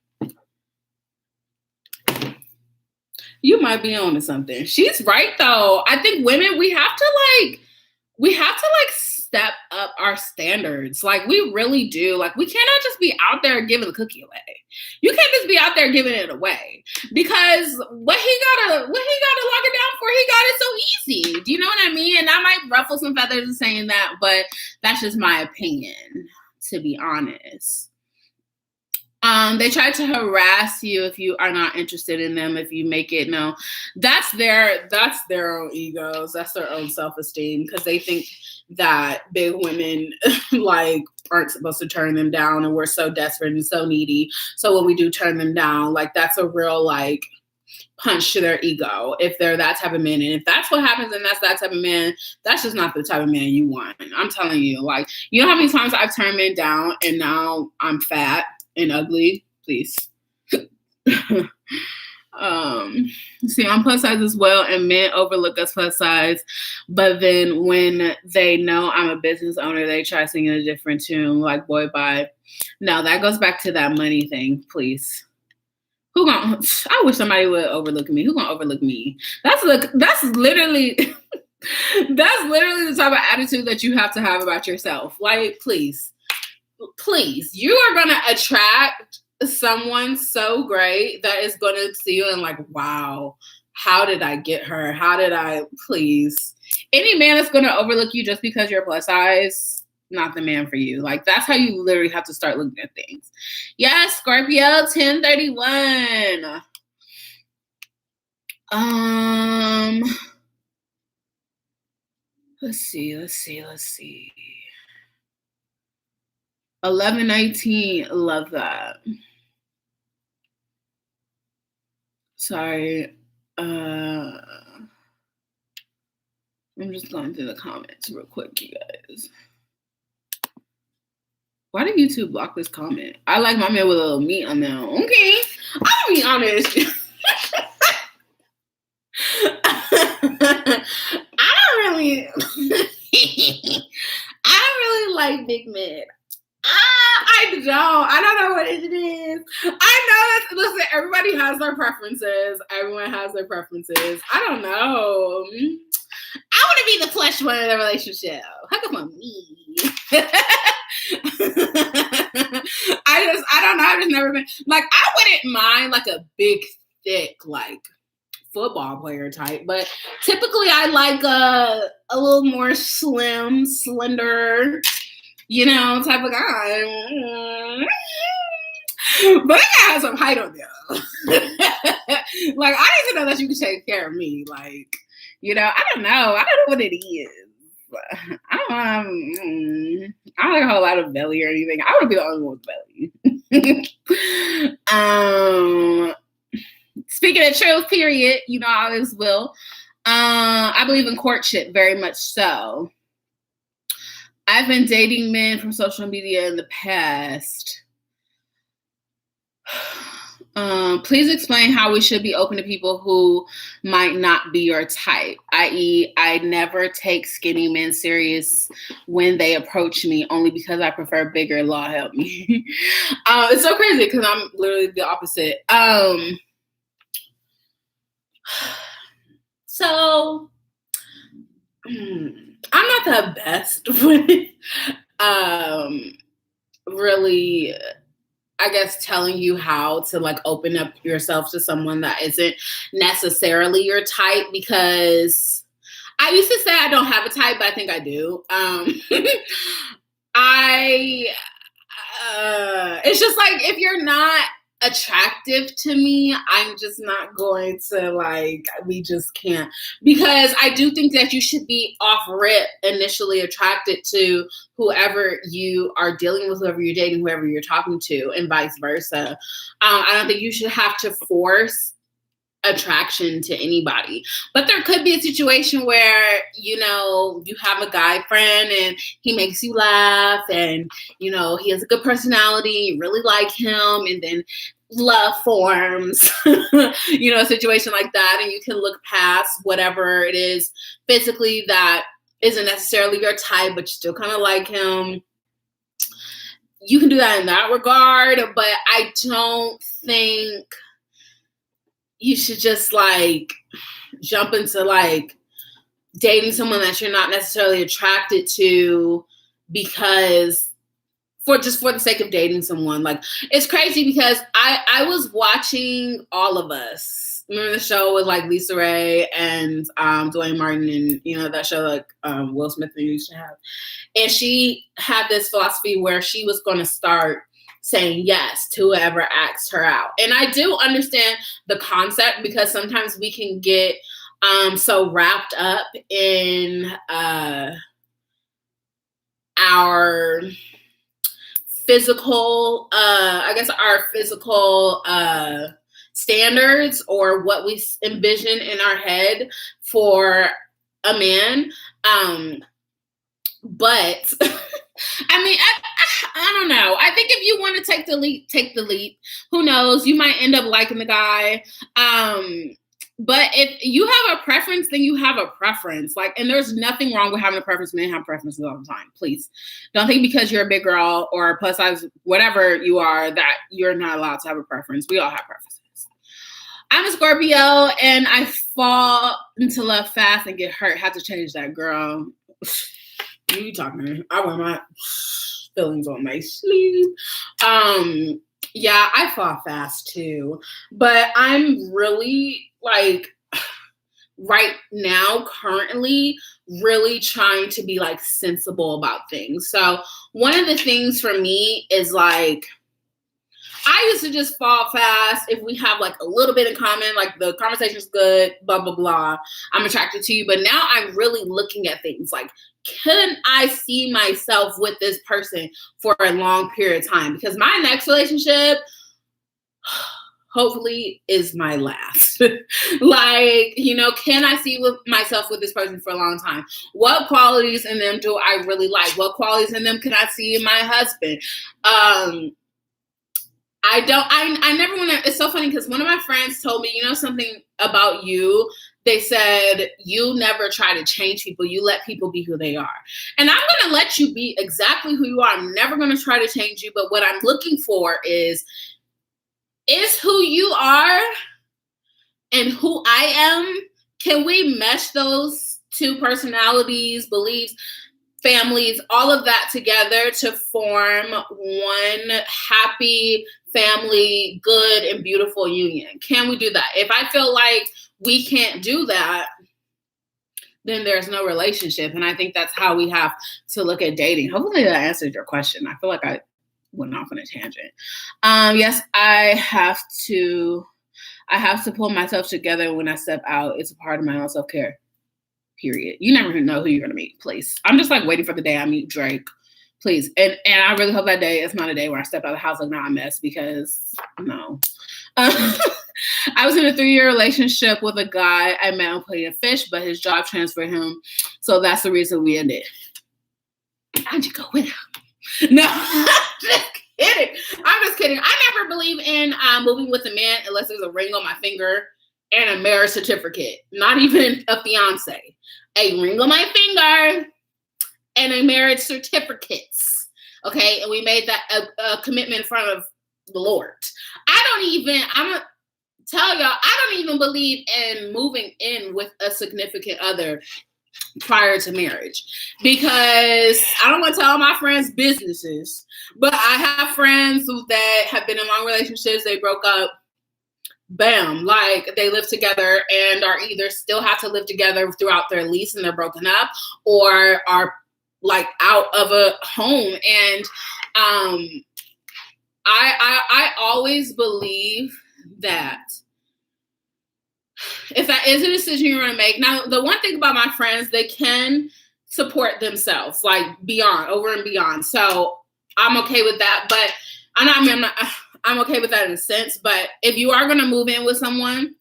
you might be on to something. She's right though. I think women, we have to step up our standards. Like, we really do. Like, we cannot just be out there giving the cookie away. You can't just be out there giving it away, because what he gotta lock it down for, he got it so easy. Do you know what I mean? And I might ruffle some feathers in saying that, but that's just my opinion, to be honest. They try to harass you if you are not interested in them, if you make it no. That's their own egos. That's their own self-esteem, because they think that big women like aren't supposed to turn them down, and we're so desperate and so needy. So when we do turn them down, like, that's a real like punch to their ego if they're that type of man. And if that's what happens and that's that type of man, that's just not the type of man you want. I'm telling you, like, you know how many times I've turned men down and now I'm fat and ugly? Please. See, I'm plus size as well, and men overlook us plus size, but then when they know I'm a business owner, they try singing a different tune, like boy bye. No, that goes back to that money thing. Please. I wish somebody would overlook me. Who gonna overlook me? That's literally the type of attitude that you have to have about yourself. Like, please, you are gonna attract someone so great that is gonna see you and like, wow, how did I get her? Please. Any man that's gonna overlook you just because you're plus size, not the man for you. Like, that's how you literally have to start looking at things. Yes, Scorpio 1031. Let's see. 1119, love that. Sorry. I'm just going through the comments real quick, you guys. Why did YouTube block this comment? I like my man with a little meat on there. Okay. I'll be honest. I don't really like big men. I don't know what it is. I know that, listen, everybody has their preferences. Everyone has their preferences. I don't know. I want to be the flesh one in the relationship. How come on me? I don't know. I've just never been, like, I wouldn't mind like a big, thick, like, football player type, but typically I like a little more slim, slender, type of guy. But I gotta have some height on them. Like, I need to know that you can take care of me. Like, I don't know. I don't know what it is. I don't like a whole lot of belly or anything. I want to be the only one with belly. Speaking of truth, period, I always will. I believe in courtship very much so. I've been dating men from social media in the past. Please explain how we should be open to people who might not be your type, i.e., I never take skinny men serious when they approach me only because I prefer bigger. Law help me. It's so crazy because I'm literally the opposite. So I'm not the best with really, I guess, telling you how to like open up yourself to someone that isn't necessarily your type, because I used to say I don't have a type, but I think I do. It's just like, if you're not attractive to me, I'm just not going to, like, we just can't, because I do think that you should be off rip initially attracted to whoever you are dealing with, whoever you're dating, whoever you're talking to, and vice versa. I don't think you should have to force attraction to anybody, but there could be a situation where you have a guy friend and he makes you laugh, and he has a good personality, you really like him, and then love forms, a situation like that, and you can look past whatever it is physically that isn't necessarily your type, but you still kind of like him. You can do that in that regard, but I don't think you should just like jump into like dating someone that you're not necessarily attracted to because for the sake of dating someone. Like, it's crazy because I was watching All of Us. Remember the show with like Lisa Ray and Dwayne Martin, and that show like Will Smith used to have. And she had this philosophy where she was going to start saying yes to whoever asked her out. And I do understand the concept, because sometimes we can get so wrapped up in our physical, our physical standards, or what we envision in our head for a man. But I mean, I don't know. I think if you want to take the leap, take the leap. Who knows? You might end up liking the guy. But if you have a preference, then you have a preference. Like, and there's nothing wrong with having a preference. Men have preferences all the time. Please don't think because you're a big girl or a plus size, whatever you are, that you're not allowed to have a preference. We all have preferences. I'm a Scorpio, and I fall into love fast and get hurt. Have to change that, girl. What are you talking about? I wear my feelings on my sleeve. Yeah, I fall fast too. But I'm really, like, right now, currently, really trying to be, like, sensible about things. So one of the things for me is, like, I used to just fall fast if we have, like, a little bit in common, like, the conversation's good, blah, blah, blah. I'm attracted to you. But now I'm really looking at things like, can I see myself with this person for a long period of time? Because my next relationship, hopefully is my last. Like, you know, can I see with myself with this person for a long time? What qualities in them do I really like? What qualities in them can I see in my husband? I never want to, it's so funny because one of my friends told me, you know, something about you. They said, you never try to change people. You let people be who they are. And I'm going to let you be exactly who you are. I'm never going to try to change you. But what I'm looking for is who you are and who I am. Can we mesh those two personalities, beliefs, families, all of that together to form one happy family, good and beautiful union? Can we do that? If I feel like we can't do that, then there's no relationship. And I think that's how we have to look at dating. Hopefully that answered your question. I feel like I went off on a tangent. Yes, I have to pull myself together when I step out. It's a part of my own self-care. Period. You never know who you're going to meet, please. I'm just like waiting for the day I meet Drake, please. And I really hope that day is not a day where I step out of the house like, not a mess, because no. I was in a 3-year relationship with a guy I met on Plenty of Fish, but his job transferred him. So that's the reason we ended. How'd you go with him? No, I'm just kidding. I never believe in moving with a man unless there's a ring on my finger and a marriage certificate. Not even a fiance. A ring on my finger and a marriage certificate. Okay, and we made that a commitment in front of the Lord. I'm gonna tell y'all, I don't even believe in moving in with a significant other prior to marriage, because I don't want to tell all my friends' businesses, but I have friends that have been in long relationships, they broke up, bam, like they live together and are either still have to live together throughout their lease and they're broken up, or are like out of a home. And I always believe that if that is a decision you're going to make. Now, the one thing about my friends, they can support themselves, like over and beyond. So I'm okay with that. But I'm okay with that in a sense. But if you are going to move in with someone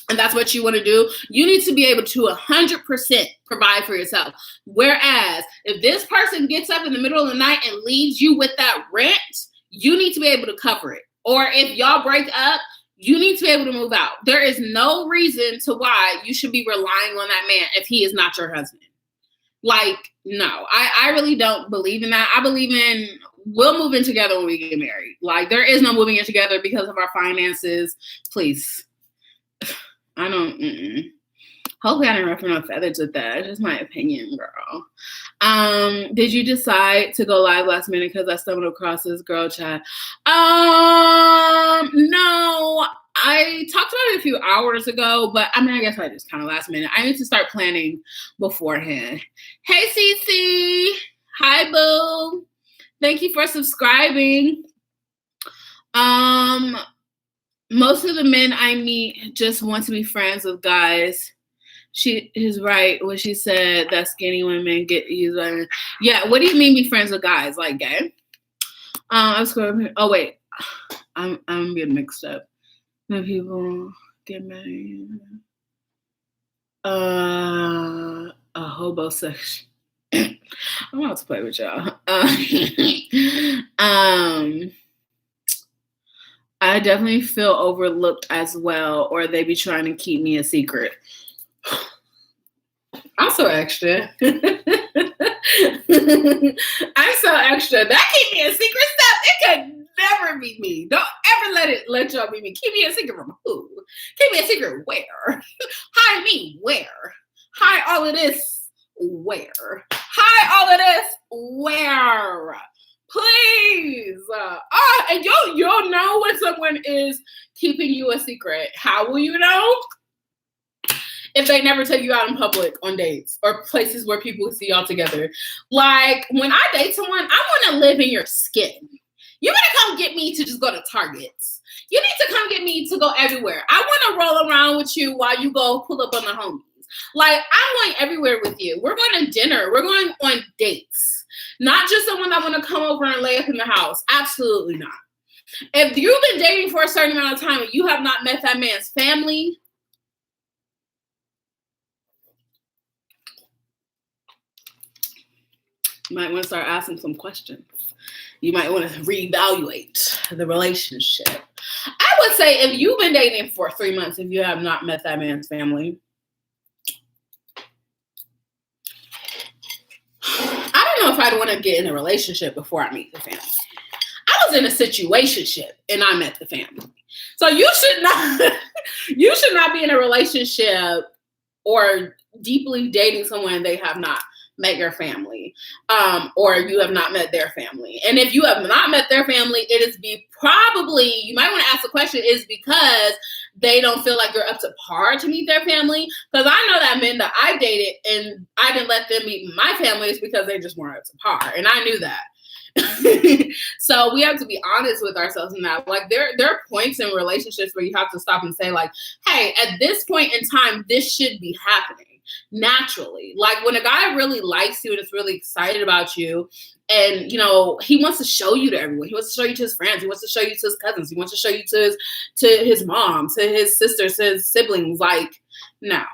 and that's what you want to do, you need to be able to 100% provide for yourself. Whereas if this person gets up in the middle of the night and leaves you with that rent, you need to be able to cover it. Or if y'all break up, you need to be able to move out. There is no reason to why you should be relying on that man if he is not your husband. Like, no, I really don't believe in that. I believe in we'll move in together when we get married. Like, there is no moving in together because of our finances. Please. I don't. Hopefully I didn't ruffle no feathers with that. It's just my opinion, girl. Did you decide to go live last minute because I stumbled across this girl chat? No, I talked about it a few hours ago, but I guess I just kind of last minute. I need to start planning beforehand. Hey, Cece. Hi, boo. Thank you for subscribing. Most of the men I meet just want to be friends with guys. She is right when she said that skinny women get used. Yeah, what do you mean be friends with guys? Like gay? I'm scrolling. Oh wait, I'm getting mixed up. When people get married, a hobo section. I'm about to play with y'all. I definitely feel overlooked as well, or they be trying to keep me a secret. I'm so extra. I'm so extra. That keep me a secret stuff. It could never be me. Don't ever let y'all be me. Keep me a secret from who? Keep me a secret where? Hide me where? Hide all of this where? Hide all of this where? Please. And you'll know when someone is keeping you a secret. How will you know? If they never take you out in public on dates or places where people see y'all together. Like, when I date someone, I want to live in your skin. You better come get me to just go to Targets. You need to come get me to go everywhere. I want to roll around with you while you go pull up on the homies. Like, I'm going everywhere with you. We're going to dinner. We're going on dates. Not just someone that want to come over and lay up in the house. Absolutely not. If you've been dating for a certain amount of time and you have not met that man's family, you might want to start asking some questions. You might want to reevaluate the relationship. I would say if you've been dating for 3 months, if you have not met that man's family, I don't know if I'd want to get in a relationship before I meet the family. I was in a situationship and I met the family. So you should not be in a relationship or deeply dating someone they have not met your family, or you have not met their family. And if you have not met their family, it is probably, you might want to ask the question, is because they don't feel like you're up to par to meet their family. Because I know that men that I dated and I didn't let them meet my families because they just weren't up to par. And I knew that. So we have to be honest with ourselves in that. Like there are points in relationships where you have to stop and say like, hey, at this point in time, this should be happening naturally. Like when a guy really likes you and is really excited about you, and you know he wants to show you to everyone. He wants to show you to his friends. He wants to show you to his cousins. He wants to show you to his mom, to his sisters, to his siblings. Like no.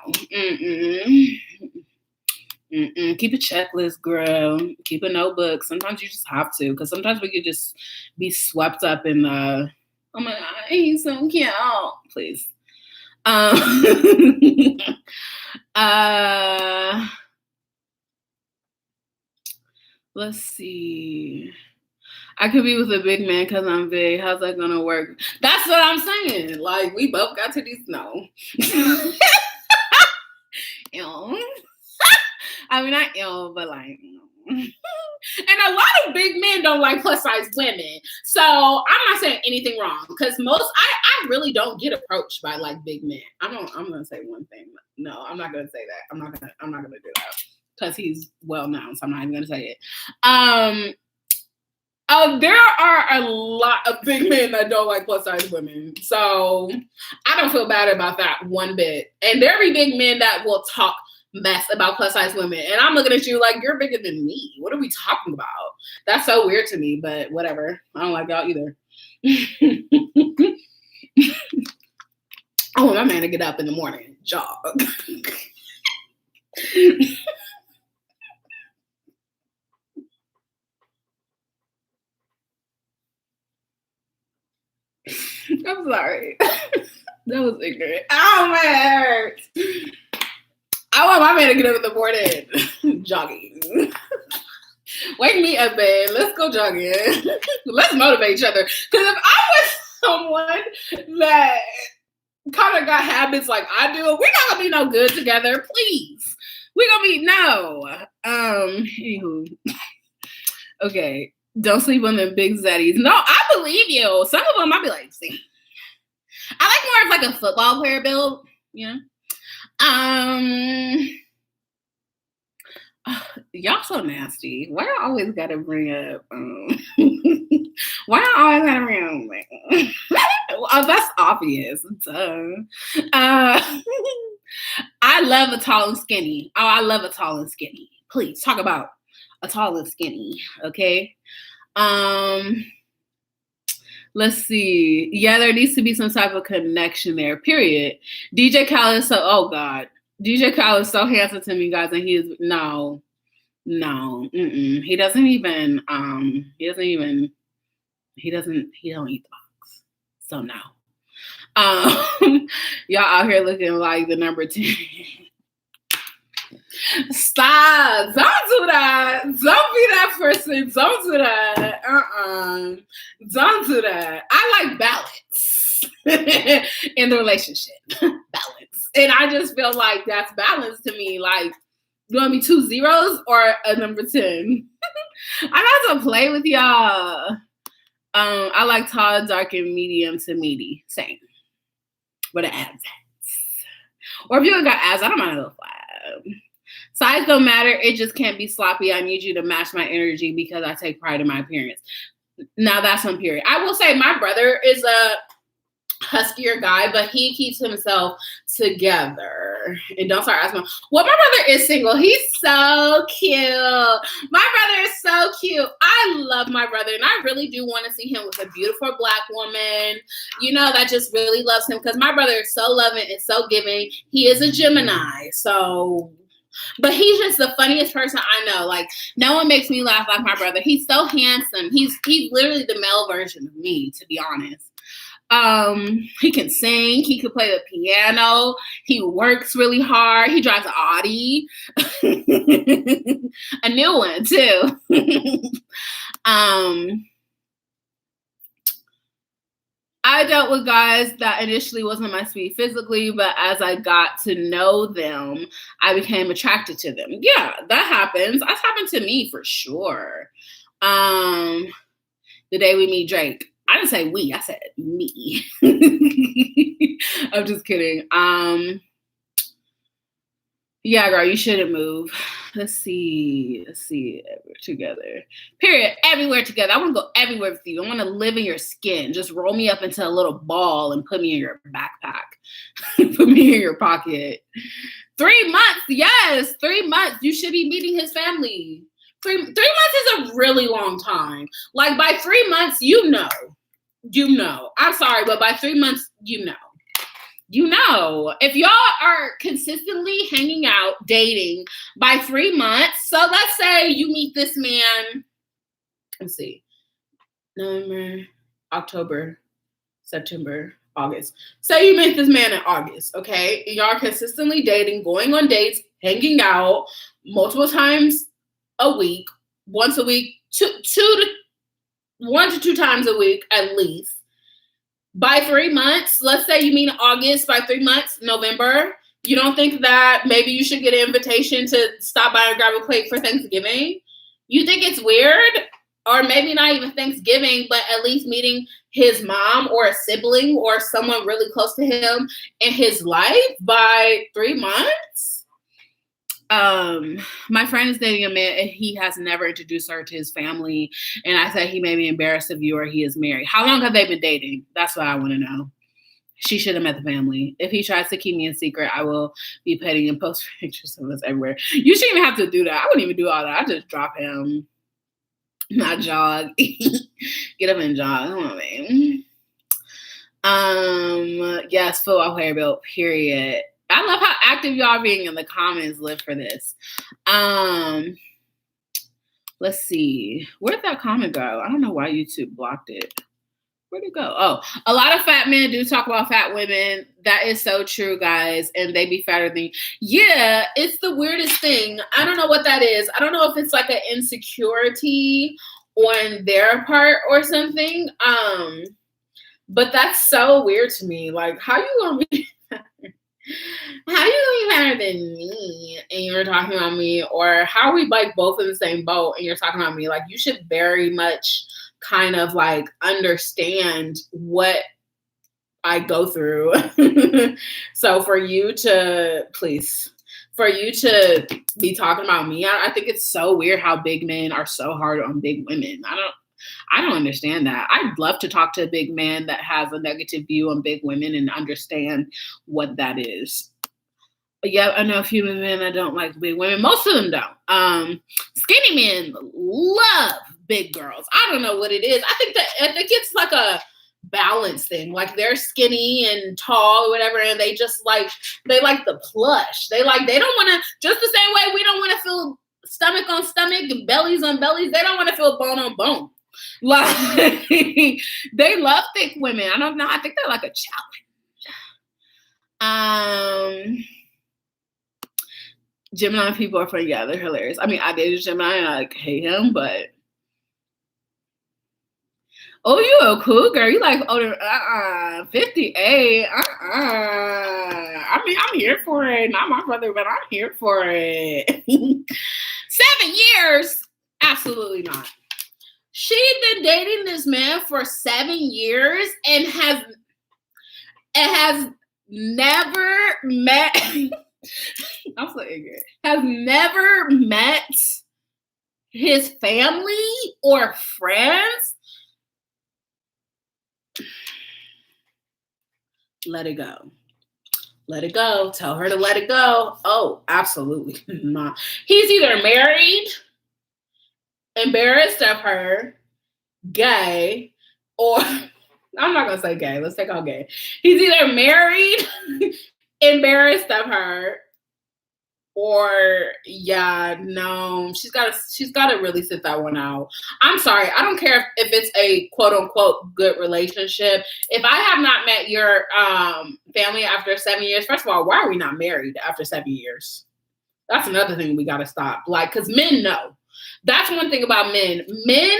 Keep a checklist, girl. Keep a notebook. Sometimes you just have to, because sometimes we could just be swept up in the, oh my God, he's so cute. Please. Let's see. I could be with a big man because I'm big. How's that gonna work? That's what I'm saying. Like we both got to these. No. I mean, not ill, but like, and a lot of big men don't like plus size women. So I'm not saying anything wrong because I really don't get approached by like big men. I'm gonna say one thing. No, I'm not gonna say that. I'm not gonna do that because he's well known. So I'm not even gonna say it. There are a lot of big men that don't like plus size women. So I don't feel bad about that one bit. And there be big men that will talk mess about plus size women. And I'm looking at you like, you're bigger than me. What are we talking about? That's so weird to me, but whatever. I don't like y'all either. I want my man to get up in the morning and jog. I'm sorry. That was ignorant. Oh, my head hurts. I want my man to get up in the morning jogging. Wake me up, babe. Let's go jogging. Let's motivate each other. Because if I was someone that kind of got habits like I do, we're not going to be no good together. Please. We're going to be, no. Anywho. Okay. Don't sleep on them big zaddies. No, I believe you. Some of them, I'll be like, see. I like more of like a football player build, you know? Y'all so nasty. Why I always gotta bring up why I always gotta bring up oh, that's obvious. I love a tall and skinny. Oh, I love a tall and skinny. Please talk about a tall and skinny, okay? Let's see. Yeah, there needs to be some type of connection there, period. DJ Khaled is so, oh God. DJ Khaled is so handsome to me, guys, and he is, no. He don't eat the box. So no. Y'all out here looking like the number 10. Stop. Don't do that. Don't be that person. Don't do that. Don't do that. I like balance in the relationship. Balance. And I just feel like that's balance to me. Like, you want me 2 zeros or a number 10? I got to play with y'all. I like tall, dark, and medium to meaty. Same. With an abs. Or if you ain't got abs, I don't mind a little flat. Size don't matter. It just can't be sloppy. I need you to match my energy because I take pride in my appearance. Now that's on period. I will say my brother is huskier guy, but he keeps himself together. And don't start asking me, well, my brother is single. He's so cute. My brother is so cute. I love my brother, and I really do want to see him with a beautiful Black woman, that just really loves him, because my brother is so loving and so giving. He is a Gemini, so... But he's just the funniest person I know. Like, no one makes me laugh like my brother. He's so handsome. He's literally the male version of me, to be honest. He can sing. He can play the piano. He works really hard. He drives an Audi. A new one, too. I dealt with guys that initially wasn't my speed physically, but as I got to know them, I became attracted to them. Yeah, that happens. That's happened to me for sure. The day we meet Drake. I didn't say we, I said me. I'm just kidding. Yeah, girl, you shouldn't move. Let's see. Everywhere together. Period. Everywhere together. I want to go everywhere with you. I want to live in your skin. Just roll me up into a little ball and put me in your backpack. Put me in your pocket. 3 months. Yes, 3 months. You should be meeting his family. 3 months is a really long time. Like, by 3 months, you know. I'm sorry, but by 3 months, you know. If y'all are consistently hanging out, dating by 3 months, so let's say you meet this man, let's see, November, October, September, August. Say you meet this man in August, okay? Y'all are consistently dating, going on dates, hanging out multiple times a week, once a week, 1 to 2 times a week at least. By 3 months, let's say you meet in August, by 3 months, November, you don't think that maybe you should get an invitation to stop by and grab a plate for Thanksgiving? You think it's weird? Or maybe not even Thanksgiving, but at least meeting his mom or a sibling or someone really close to him in his life by 3 months? My friend is dating a man and he has never introduced her to his family. And I said he may be embarrassed of you or he is married. How long have they been dating? That's what I want to know. She should have met the family. If he tries to keep me in secret, I will be petting and post pictures of us everywhere. You shouldn't even have to do that. I wouldn't even do all that. I just drop him. Not jog. Get up and jog. Come on, man. Yes, football player built, period. I love how active y'all being in the comments live for this. Let's see. Where'd that comment go? I don't know why YouTube blocked it. Where'd it go? Oh, a lot of fat men do talk about fat women. That is so true, guys. And they be fatter than you. Yeah, it's the weirdest thing. I don't know what that is. I don't know if it's like an insecurity on their part or something. But that's so weird to me. Like, how you gonna be better than me and you're talking about me? Or how are we like both in the same boat and you're talking about me? Like, you should very much kind of like understand what I go through. So for you to be talking about me, I think it's so weird how big men are so hard on big women. I don't understand that. I'd love to talk to a big man that has a negative view on big women and understand what that is. But yeah, I know a few men that don't like big women. Most of them don't. Skinny men love big girls. I don't know what it is. I think it's like a balance thing. Like, they're skinny and tall or whatever, and they like the plush. They don't want to, just the same way we don't want to feel stomach on stomach and bellies on bellies. They don't want to feel bone on bone. Like, they love thick women. I don't know. I think they're like a challenge. Gemini people are funny. Yeah, they're hilarious. I mean, I dated Gemini and I hate him, but oh, you a cool girl. You like older, 58. I mean, I'm here for it. Not my brother, but I'm here for it. 7 years? Absolutely not. She'd been dating this man for 7 years and has never met. I'm so ignorant. Has never met his family or friends. let it go. Let it go. Tell her to let it go. Oh, absolutely not. He's either married, embarrassed of her, gay, or I'm not going to say gay. Let's take out gay. He's either married, embarrassed of her, or no, she's got to really sit that one out. I'm sorry. I don't care if it's a quote unquote good relationship. If I have not met your family after 7 years, first of all, why are we not married after 7 years? That's another thing we got to stop. Like, because men know. That's one thing about men. Men,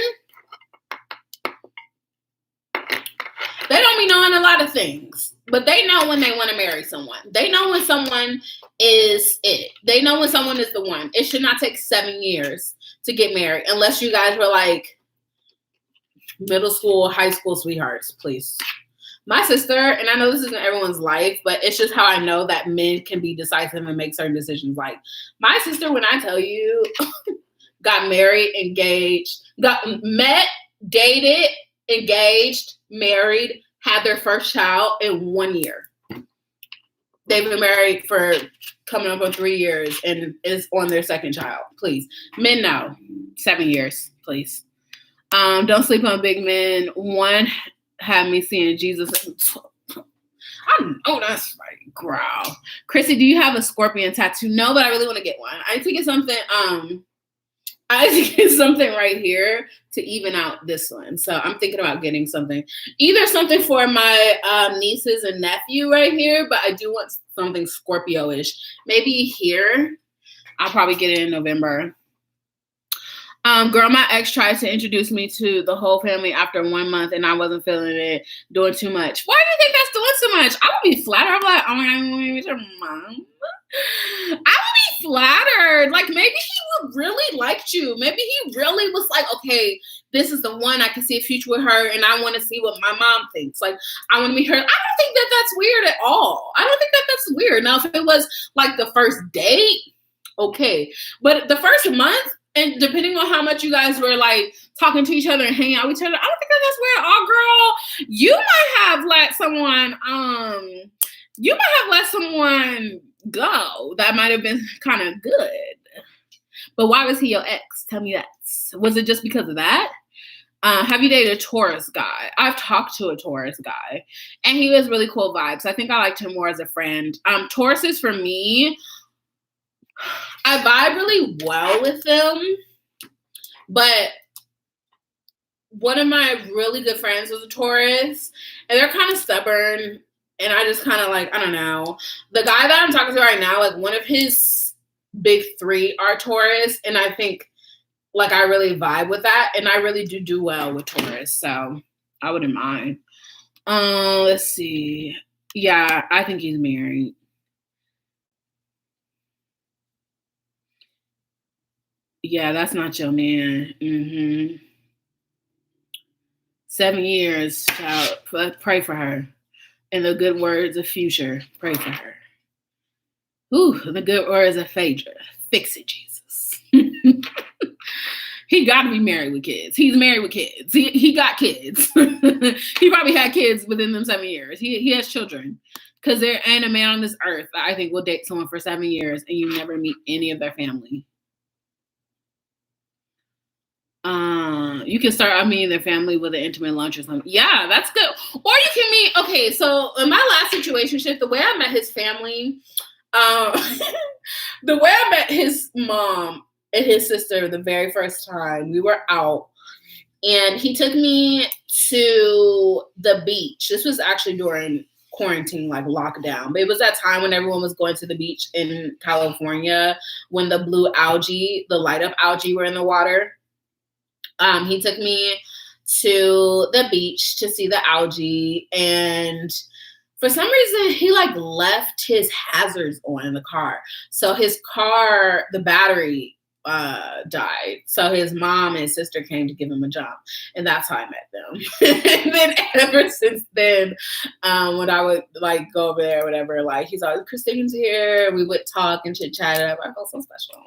they don't be knowing a lot of things, but they know when they want to marry someone. They know when someone is it. They know when someone is the one. It should not take 7 years to get married unless you guys were like middle school, high school sweethearts, please. My sister, and I know this isn't everyone's life, but it's just how I know that men can be decisive and make certain decisions. Like my sister, when I tell you, got married, engaged, got met, dated, engaged, married, had their first child in 1 year. They've been married for coming up on 3 years and is on their second child. Please. Men know. 7 years, please. Don't sleep on big men. One had me seeing Jesus. I know that's right. Growl. Chrissy, do you have a scorpion tattoo? No, but I really want to get one. I need to get something. I need to get something right here to even out this one. So I'm thinking about getting something. Either something for my nieces and nephew right here, but I do want something Scorpio-ish. Maybe here. I'll probably get it in November. Girl, my ex tried to introduce me to the whole family after 1 month, and I wasn't feeling it, doing too much. Why do you think that's doing too much? I would be flattered. I'm like, oh my God, you want me to meet your mom? I would be flattered. Like, maybe he would really liked you. Maybe he really was like, okay, this is the one. I can see a future with her, and I want to see what my mom thinks. Like, I want to meet her. I don't think that that's weird at all. I don't think that that's weird. Now, if it was like the first date, okay. But the first month, and depending on how much you guys were like talking to each other and hanging out with each other, I don't think that that's weird at all, girl. You might have let someone go that might have been kind of good. But why was he your ex? Tell me that. Was it just because of that? Have you dated a Taurus guy? I've talked to a Taurus guy, and he was really cool vibes. I think I liked him more as a friend. Tauruses for me, I vibe really well with them, but one of my really good friends was a Taurus, and they're kind of stubborn, and I just kind of like, I don't know. The guy that I'm talking to right now, like one of his big three are Taurus, and I think like I really vibe with that, and I really do well with Taurus, so I wouldn't mind. Let's see. Yeah, I think he's married. Yeah, that's not your man. 7 years, child. Pray for her. In the good words of Future, pray for her. Ooh, the good words of Phaedra. Fix it, Jesus. He got to be married with kids. He's married with kids. He got kids. He probably had kids within them 7 years. He has children. Because there ain't a man on this earth that I think will date someone for 7 years and you never meet any of their family. You can start meeting their family with an intimate lunch or something. Yeah, that's good. Or you can meet, okay, so in my last situationship, the way I met his family, the way I met his mom and his sister the very first time, we were out, and he took me to the beach. This was actually during quarantine, like lockdown, but it was that time when everyone was going to the beach in California when the blue algae, the light up algae were in the water. He took me to the beach to see the algae, and for some reason he like left his hazards on in the car. So his car, the battery died. So his mom and his sister came to give him a jump, and that's how I met them. And then ever since then, when I would like go over there or whatever, like he's always, Christine's here. We would talk and chit chat. I felt so special.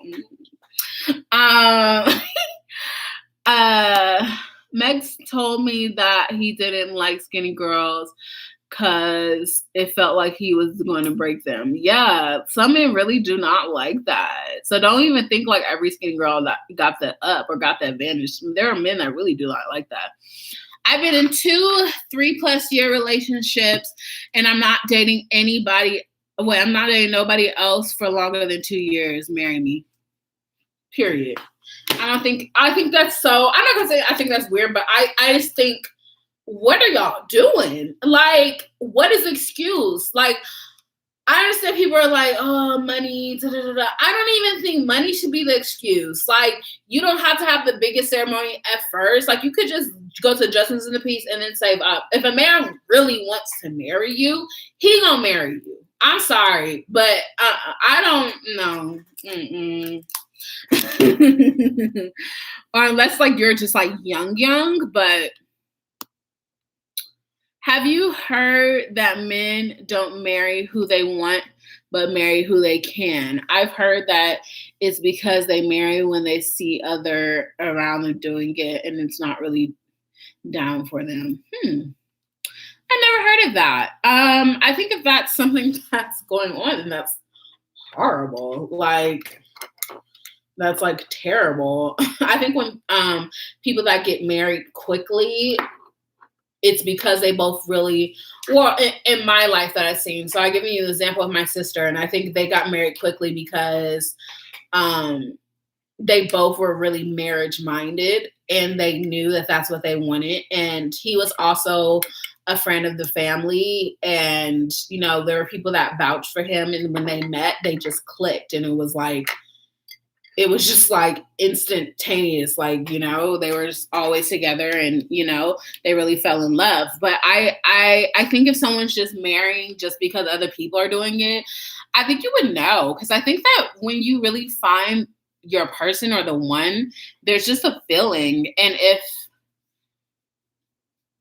Megs told me that he didn't like skinny girls. because it felt like he was going to break them. Yeah, some men really do not like that. So don't even think like every skinny girl that got that up or got the advantage. There are men that really do not like that. I've been in 2 3+ year relationships, and I'm not dating anybody. Well, I'm not dating nobody else for longer than 2 years. Marry me. Period. I think that's so, I'm not gonna say I think that's weird, but I just think, what are y'all doing? Like, what is the excuse? Like, I understand people are like, oh, money, da, da, da, da. I don't even think money should be the excuse. Like, you don't have to have the biggest ceremony at first. Like, you could just go to Justice in the Peace and then save up. If a man really wants to marry you, he gonna marry you. I'm sorry, but I don't know. Or unless like you're just like young, but have you heard that men don't marry who they want, but marry who they can? I've heard that it's because they marry when they see other around them doing it and it's not really down for them. I never heard of that. I think if that's something that's going on, then that's horrible. Like, that's like terrible. I think when people that get married quickly, it's because they both really, well, in my life that I've seen. So I've given you the example of my sister, and I think they got married quickly because they both were really marriage minded and they knew that that's what they wanted. And he was also a friend of the family. And, you know, there were people that vouched for him. And when they met, they just clicked. And it was just like instantaneous, like, you know, they were just always together and, you know, they really fell in love. But I think if someone's just marrying just because other people are doing it, I think you would know. Because I think that when you really find your person or the one, there's just a feeling. And if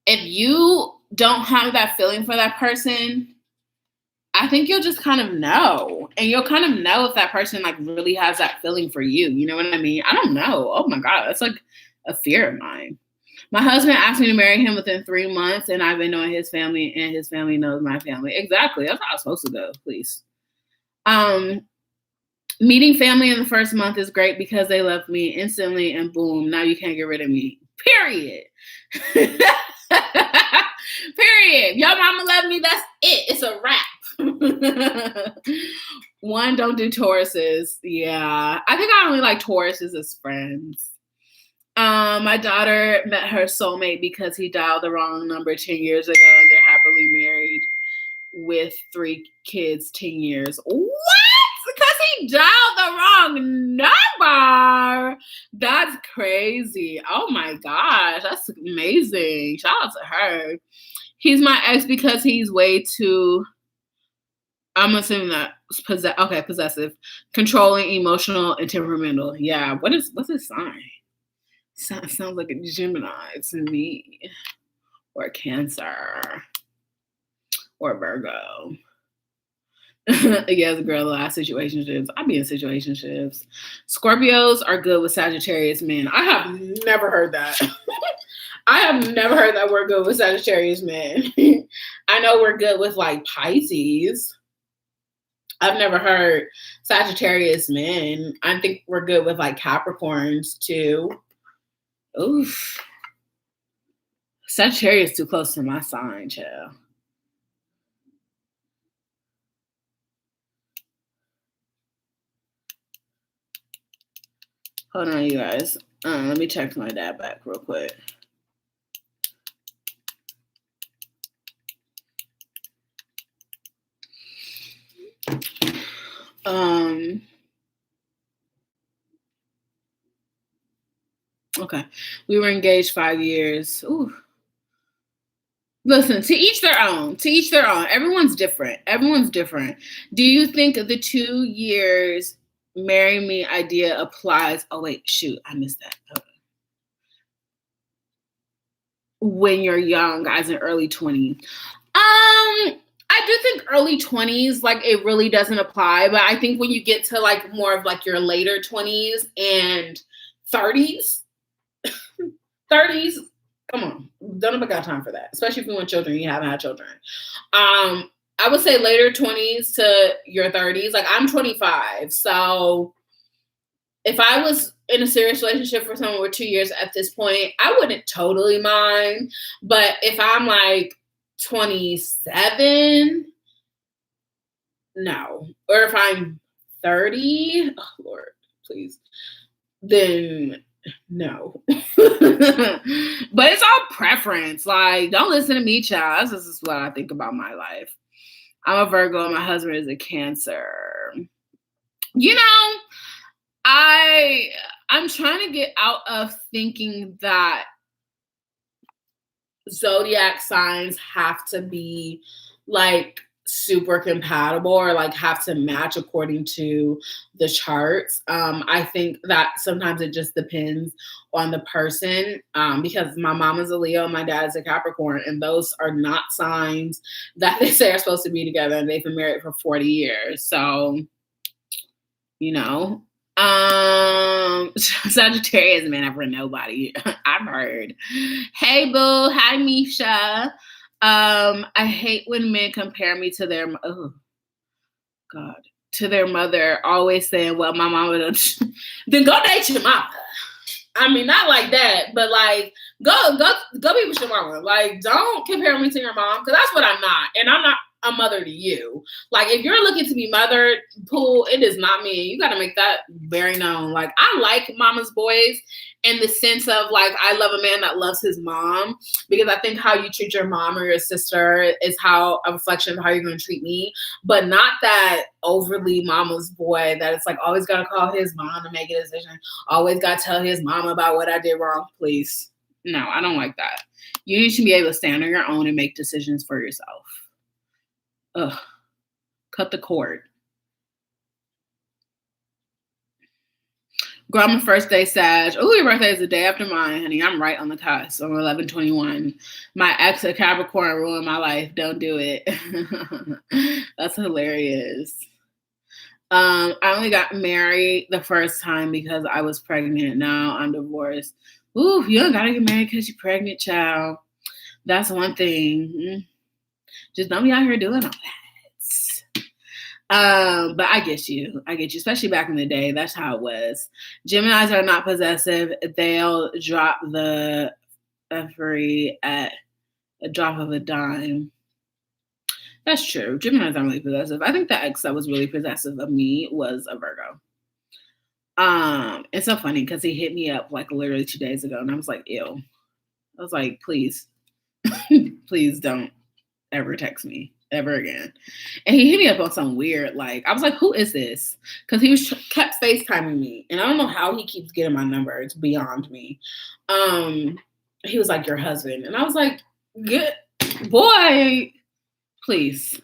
you don't have that feeling for that person, I think you'll just kind of know. And you'll kind of know if that person like really has that feeling for you. You know what I mean? I don't know. Oh my God. That's like a fear of mine. My husband asked me to marry him within 3 months, and I've been knowing his family and his family knows my family. Exactly. That's how it's supposed to go, please. Meeting family in the first month is great because they love me instantly and boom, now you can't get rid of me. Period. Period. Your mama love me. That's it. It's a wrap. 1, don't do Tauruses. Yeah. I think I only like Tauruses as friends. My daughter met her soulmate because he dialed the wrong number 10 years ago and they're happily married with 3 kids 10 years. What? Because he dialed the wrong number. That's crazy. Oh my gosh. That's amazing. Shout out to her. He's my ex because he's way too, I'm assuming that possessive, controlling, emotional, and temperamental. Yeah. What's his sign? Sounds like a Gemini to me. Or Cancer. Or Virgo. Yes, girl, the last situationships. I be in situationships. Scorpios are good with Sagittarius men. I have never heard that. I have never heard that we're good with Sagittarius men. I know we're good with like Pisces. I've never heard Sagittarius men. I think we're good with like Capricorns too. Oof. Sagittarius too close to my sign, child. Hold on, you guys. Let me text my dad back real quick. Okay. We were engaged 5 years. Ooh. Listen, to each their own. To each their own. Everyone's different. Do you think the 2 years marry me idea applies? Oh, wait, shoot. I missed that. Okay. When you're young, as in early 20s. I do think early 20s, like it really doesn't apply. But I think when you get to like more of like your later 20s and 30s, Come on. Don't nobody got time for that. Especially if you want children, you haven't had children. I would say later 20s to your 30s. Like, I'm 25. So if I was in a serious relationship for someone with 2 years at this point, I wouldn't totally mind. But if I'm like 27, no. Or if I'm 30, oh Lord, please, then no. But it's all preference. Like, don't listen to me, child. This is what I think about my life. I'm a Virgo and my husband is a Cancer. You know, I'm trying to get out of thinking that zodiac signs have to be like super compatible or like have to match according to the charts. I think that sometimes it just depends on the person, because my mom is a Leo, my dad is a Capricorn, and those are not signs that they say are supposed to be together, and they've been married for 40 years. So, you know, Sagittarius man ever nobody. I've heard. Hey boo, hi Misha. I hate when men compare me to their to their mother, always saying, well, my mama don't. Then go date your mama. I mean, not like that, but like go be with your mama. Like, don't compare me to your mom, because that's what I'm not. And I'm not a mother to you. Like, if you're looking to be mothered, Pooh, it is not me. You got to make that very known. Like, I like mama's boys in the sense of, like, I love a man that loves his mom, because I think how you treat your mom or your sister is how a reflection of how you're going to treat me, but not that overly mama's boy that it's like always got to call his mom to make a decision, always got to tell his mom about what I did wrong. Please. No, I don't like that. You need to be able to stand on your own and make decisions for yourself. Ugh. Cut the cord. Girl, I'm a first day Sag. Oh, your birthday is the day after mine, honey. I'm right on the cusp. I'm 11/21. My ex of Capricorn ruined my life. Don't do it. That's hilarious. I only got married the first time because I was pregnant. Now I'm divorced. Ooh, you don't gotta get married because you're pregnant, child. That's one thing. Just don't be out here doing all that. But I get you, especially back in the day. That's how it was. Geminis are not possessive. They'll drop the effery at a drop of a dime. That's true. Geminis aren't really possessive. I think the ex that was really possessive of me was a Virgo. It's so funny because he hit me up like literally 2 days ago, and I was like, ew. I was like, please, please don't ever text me ever again. And he hit me up on something weird. Like, I was like, who is this? Because he was kept FaceTiming me, and I don't know how he keeps getting my number. It's beyond me. He was like, your husband. And I was like, good boy, please.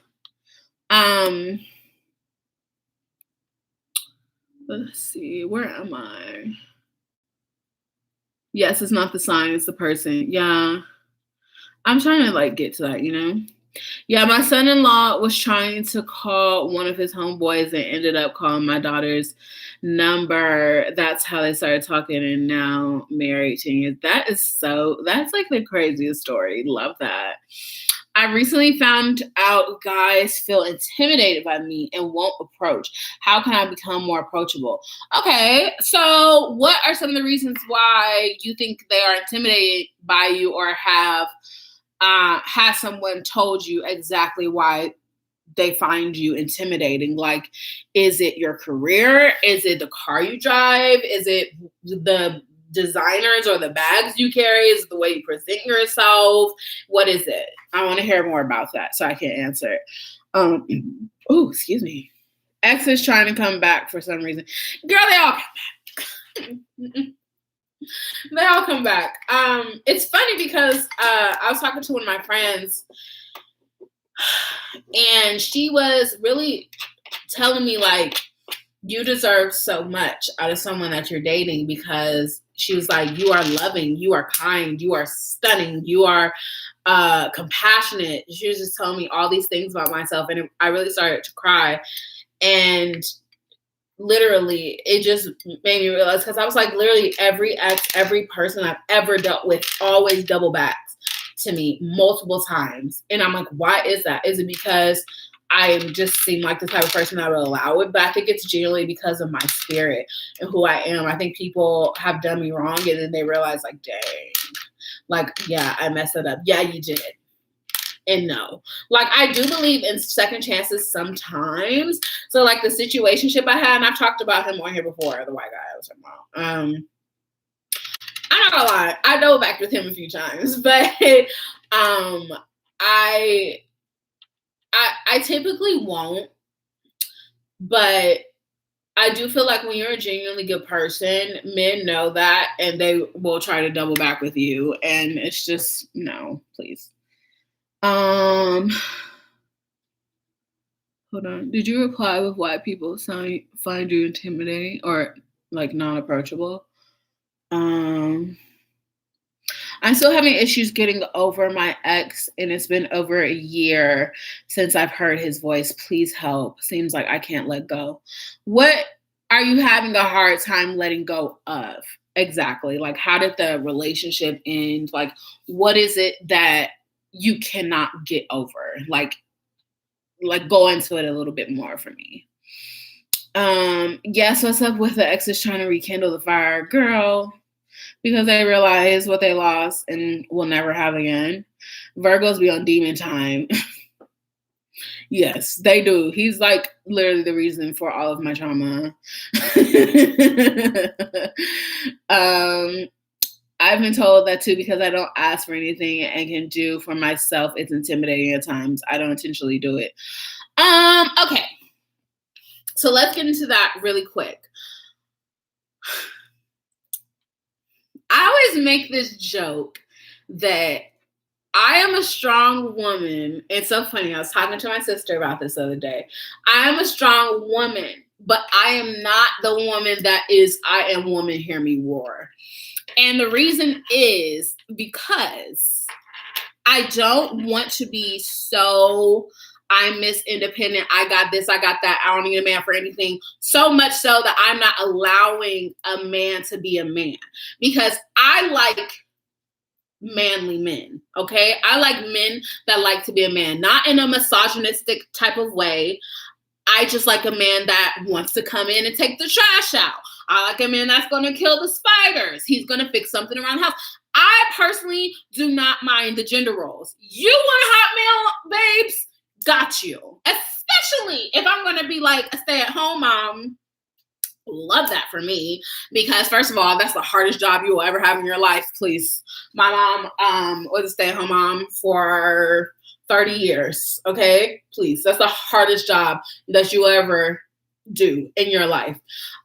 Let's see, where am I? Yes, it's not the sign, it's the person. Yeah. I'm trying to like get to that, you know? Yeah, my son-in-law was trying to call one of his homeboys and ended up calling my daughter's number. That's how they started talking, and now married 10 years. That's like the craziest story. Love that. I recently found out guys feel intimidated by me and won't approach. How can I become more approachable? Okay, so what are some of the reasons why you think they are intimidated by you, or has someone told you exactly why they find you intimidating? Like, is it your career? Is it the car you drive? Is it the designers or the bags you carry? Is it the way you present yourself? What is it? I want to hear more about that so I can answer. Oh, excuse me. Ex is trying to come back for some reason. Girl, they all come back. They all come back. It's funny because I was talking to one of my friends, and she was really telling me, like, you deserve so much out of someone that you're dating, because she was like, you are loving, you are kind, you are stunning, you are compassionate. She was just telling me all these things about myself, and I really started to cry. And literally, it just made me realize, because I was like, literally every ex, every person I've ever dealt with always double backs to me multiple times. And I'm like, why is that? Is it because I just seem like the type of person that would allow it? But I think it's generally because of my spirit and who I am. I think people have done me wrong, and then they realize, like, dang, like, yeah, I messed it up. Yeah, you did. And no, like, I do believe in second chances sometimes. So, like, the situationship I had, and I've talked about him on here before, the white guy I was talking about. I'm not gonna lie, I double backed with him a few times, but I typically won't. But I do feel like when you're a genuinely good person, men know that, and they will try to double back with you. And it's just, no, please. Hold on. Did you reply with why people find you intimidating or like non-approachable? I'm still having issues getting over my ex, and it's been over a year since I've heard his voice. Please help. Seems like I can't let go. What are you having a hard time letting go of? Exactly. Like, how did the relationship end? Like, what is it that you cannot get over? Like go into it a little bit more for me. Yes, what's up with the exes trying to rekindle the fire? Girl, because they realize what they lost and will never have again. Virgos be on demon time. Yes, they do. He's like literally the reason for all of my trauma. I've been told that too, because I don't ask for anything and can do for myself. It's intimidating at times. I don't intentionally do it. Okay. So let's get into that really quick. I always make this joke that I am a strong woman. It's so funny. I was talking to my sister about this the other day. I am a strong woman, but I am not the woman that is, I am woman, hear me roar. And the reason is because I don't want to be so, I'm Miss Independent, I got this, I got that, I don't need a man for anything. So much so that I'm not allowing a man to be a man. Because I like manly men, okay? I like men that like to be a man, not in a misogynistic type of way. I just like a man that wants to come in and take the trash out. I like a man that's going to kill the spiders. He's going to fix something around the house. I personally do not mind the gender roles. You want a hot male, babes? Got you. Especially if I'm going to be like a stay-at-home mom. Love that for me, because first of all, that's the hardest job you will ever have in your life. Please. My mom was a stay-at-home mom for 30 years. Okay, please. That's the hardest job that you ever do in your life.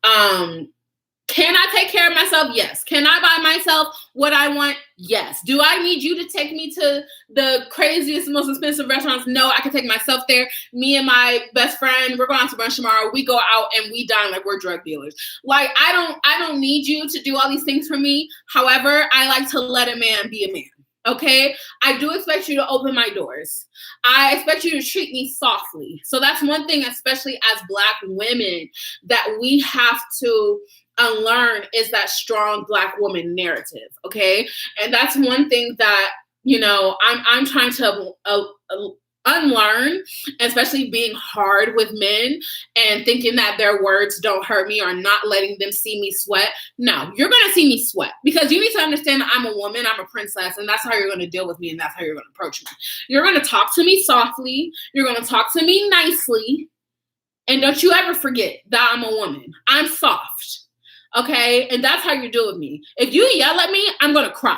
Can I take care of myself? Yes. Can I buy myself what I want? Yes. Do I need you to take me to the craziest, most expensive restaurants? No, I can take myself there. Me and my best friend, we're going out to brunch tomorrow. We go out and we dine like we're drug dealers. Like, I don't need you to do all these things for me. However, I like to let a man be a man. Okay, I do expect you to open my doors. I expect you to treat me softly. So that's one thing, especially as Black women, that we have to unlearn, is that strong Black woman narrative. Okay, and that's one thing that, you know, I'm trying to unlearn, especially being hard with men and thinking that their words don't hurt me or not letting them see me sweat. No, you're going to see me sweat, because you need to understand that I'm a woman, I'm a princess, and that's how you're going to deal with me, and that's how you're going to approach me. You're going to talk to me softly. You're going to talk to me nicely. And don't you ever forget that I'm a woman. I'm soft. Okay? And that's how you deal with me. If you yell at me, I'm going to cry.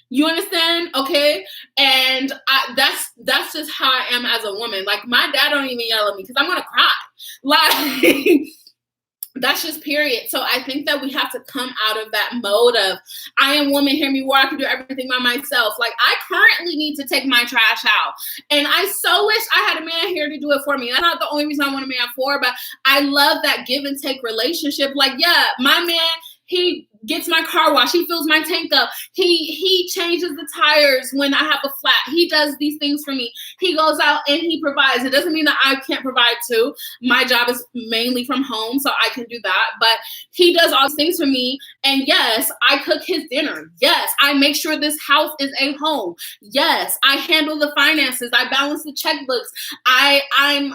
You understand? Okay. And that's just how I am as a woman. Like, my dad don't even yell at me because I'm going to cry. Like, that's just period. So I think that we have to come out of that mode of, I am woman, hear me roar, I can do everything by myself. Like, I currently need to take my trash out. And I so wish I had a man here to do it for me. That's not the only reason I want a man for, but I love that give and take relationship. Like, yeah, my man, he gets my car washed. He fills my tank up. He changes the tires when I have a flat. He does these things for me. He goes out and he provides. It doesn't mean that I can't provide too. My job is mainly from home, so I can do that. But he does all these things for me. And yes, I cook his dinner. Yes, I make sure this house is a home. Yes, I handle the finances. I balance the checkbooks. I'm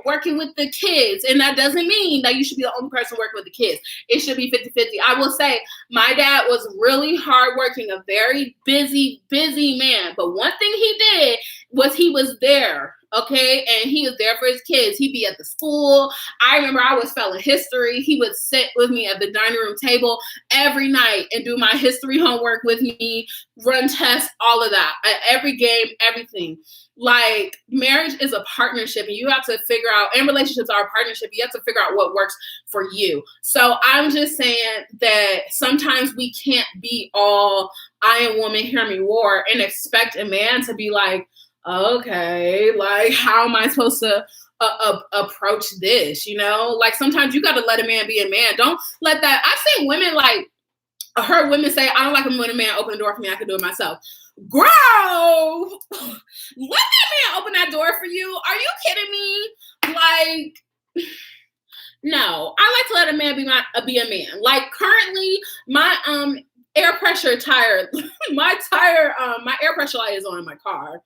working with the kids. And that doesn't mean that you should be the only person working with the kids. It should be 50-50. I will say my dad was really hardworking, a very busy man. But one thing he did was he was there. Okay. And he was there for his kids. He'd be at the school. I remember I was failing history. He would sit with me at the dining room table every night and do my history homework with me, run tests, all of that. At every game, everything. Like, marriage is a partnership, and you have to figure out, and relationships are a partnership. You have to figure out what works for you. So I'm just saying that sometimes we can't be all Iron Woman, hear me roar, and expect a man to be like, okay, like, how am I supposed to approach this? Like, sometimes you got to let a man be a man. Don't let that. I've seen women, like, I heard women say, I don't like when a man open the door for me. I can do it myself. Girl, let that man open that door for you. Are you kidding me? Like, no, I like to let a man be a man. Like, currently, my air pressure tire, my air pressure light is on in my car.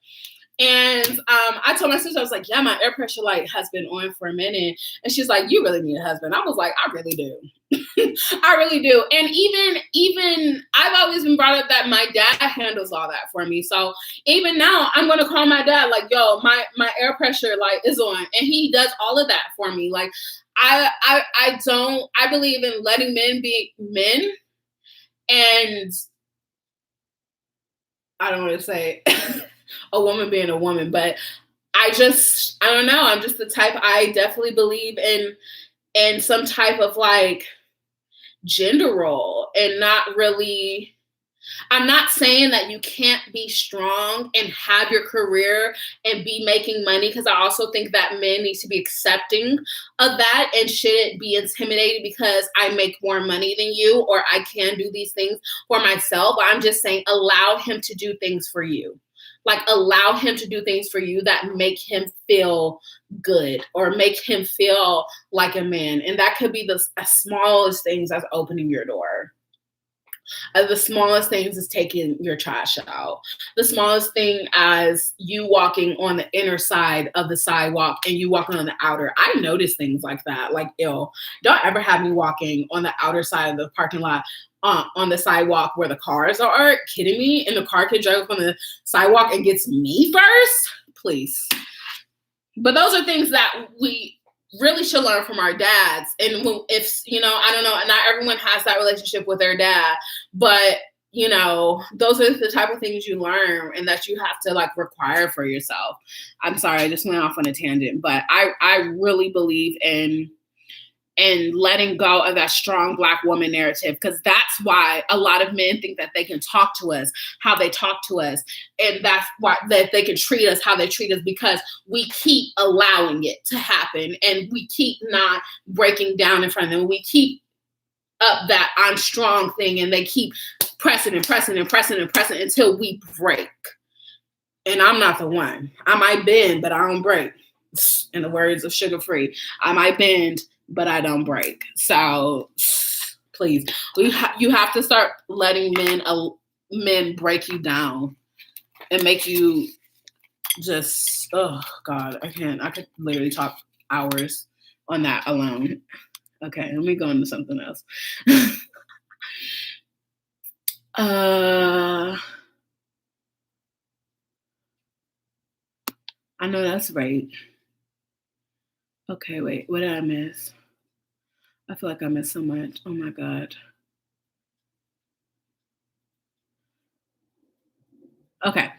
And I told my sister, I was like, yeah, my air pressure light has been on for a minute. And she's like, you really need a husband. I was like, I really do. I really do. And even I've always been brought up that my dad handles all that for me. So even now I'm going to call my dad like, yo, my air pressure light is on. And he does all of that for me. Like, I believe in letting men be men. And I don't want to say a woman being a woman, but I don't know. I'm just the type, I definitely believe in some type of like gender role, and not really, I'm not saying that you can't be strong and have your career and be making money, because I also think that men need to be accepting of that and shouldn't be intimidated because I make more money than you or I can do these things for myself. But I'm just saying, allow him to do things for you. Like, allow him to do things for you that make him feel good or make him feel like a man. And that could be the smallest things as opening your door. The smallest things is taking your trash out. The smallest thing as you walking on the inner side of the sidewalk and you walking on the outer. I notice things like that. Like, don't ever have me walking on the outer side of the parking lot on the sidewalk where the cars are. Kidding me? And the car can drive up on the sidewalk and gets me first? Please. But those are things that we really should learn from our dads. And if, I don't know, not everyone has that relationship with their dad, but, those are the type of things you learn and that you have to like require for yourself. I'm sorry, I just went off on a tangent, but I really believe in letting go of that strong Black woman narrative, because that's why a lot of men think that they can talk to us how they talk to us, and that's why that they can treat us how they treat us, because we keep allowing it to happen and we keep not breaking down in front of them. We keep up that I'm strong thing, and they keep pressing and pressing and pressing and pressing until we break. And I'm not the one. I might bend, but I don't break. In the words of Sugar Free, I might bend, but I don't break. So please, you have to start letting men break you down and make you just, oh God, I can't. I could literally talk hours on that alone. Okay, let me go into something else. I know that's right. Okay, wait, what did I miss? I feel like I missed so much. Oh my God. Okay.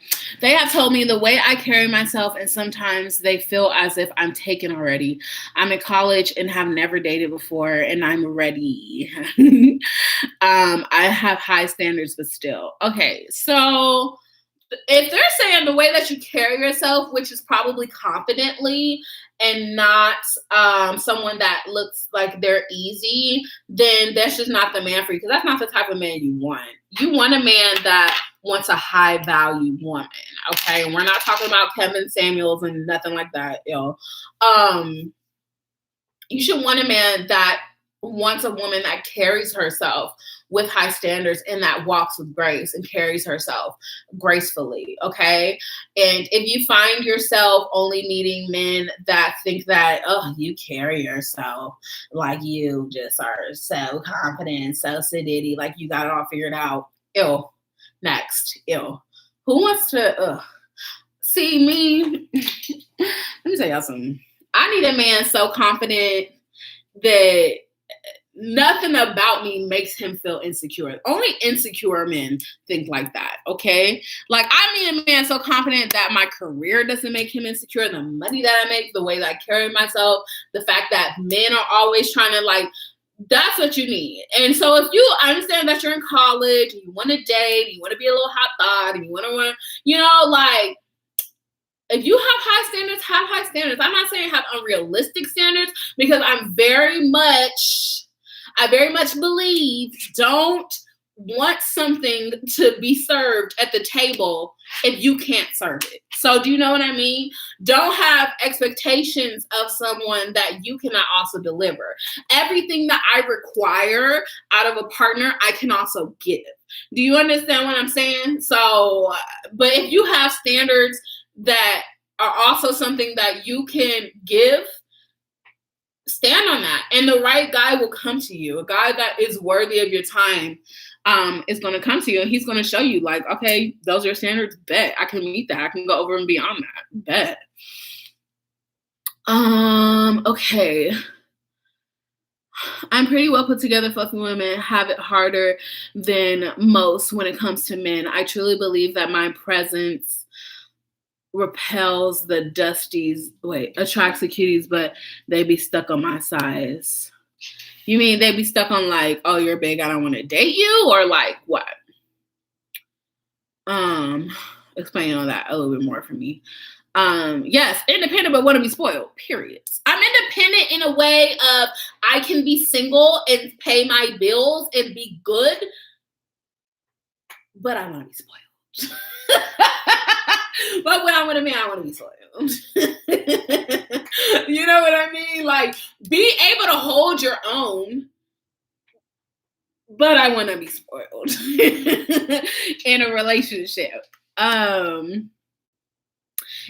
They have told me the way I carry myself, and sometimes they feel as if I'm taken already. I'm in college and have never dated before, and I'm ready. I have high standards, but still. Okay, so if they're saying the way that you carry yourself, which is probably confidently and not someone that looks like they're easy, then that's just not the man for you, because that's not the type of man you want. You want a man that wants a high value woman, okay? And we're not talking about Kevin Samuels and nothing like that, you should want a man that wants a woman that carries herself with high standards and that walks with grace and carries herself gracefully, okay? And if you find yourself only meeting men that think that, oh, you carry yourself like you just are so confident, so sedity, like you got it all figured out, ew, next, ew. Who wants to, see me? Let me tell y'all something. I need a man so confident that nothing about me makes him feel insecure. Only insecure men think like that, okay? Like, I need a man so confident that my career doesn't make him insecure, the money that I make, the way that I carry myself, the fact that men are always trying to, like, that's what you need. And so if you understand that you're in college, and you want to date, you want to be a little hot thought, and you want to, you know, like, if you have high standards, have high standards. I'm not saying have unrealistic standards, because I very much believe don't want something to be served at the table if you can't serve it. So do you know what I mean? Don't have expectations of someone that you cannot also deliver. Everything that I require out of a partner, I can also give. Do you understand what I'm saying? So, but if you have standards that are also something that you can give, stand on that. And the right guy will come to you. A guy that is worthy of your time is going to come to you, and he's going to show you, like, okay, those are your standards. Bet I can meet that. I can go over and beyond that. Bet. Okay. I'm pretty well put together. Fluffy women have it harder than most when it comes to men. I truly believe that my presence repels the attracts the cuties, but they be stuck on my size. You mean they be stuck on, like, oh, you're big, I don't want to date you, or like what? Explain all that a little bit more for me. Yes, independent but want to be spoiled, period. I'm independent in a way of I can be single and pay my bills and be good, but I want to be spoiled. But when I'm with a man, I want to be spoiled. You know what I mean? Like, be able to hold your own, but I want to be spoiled in a relationship.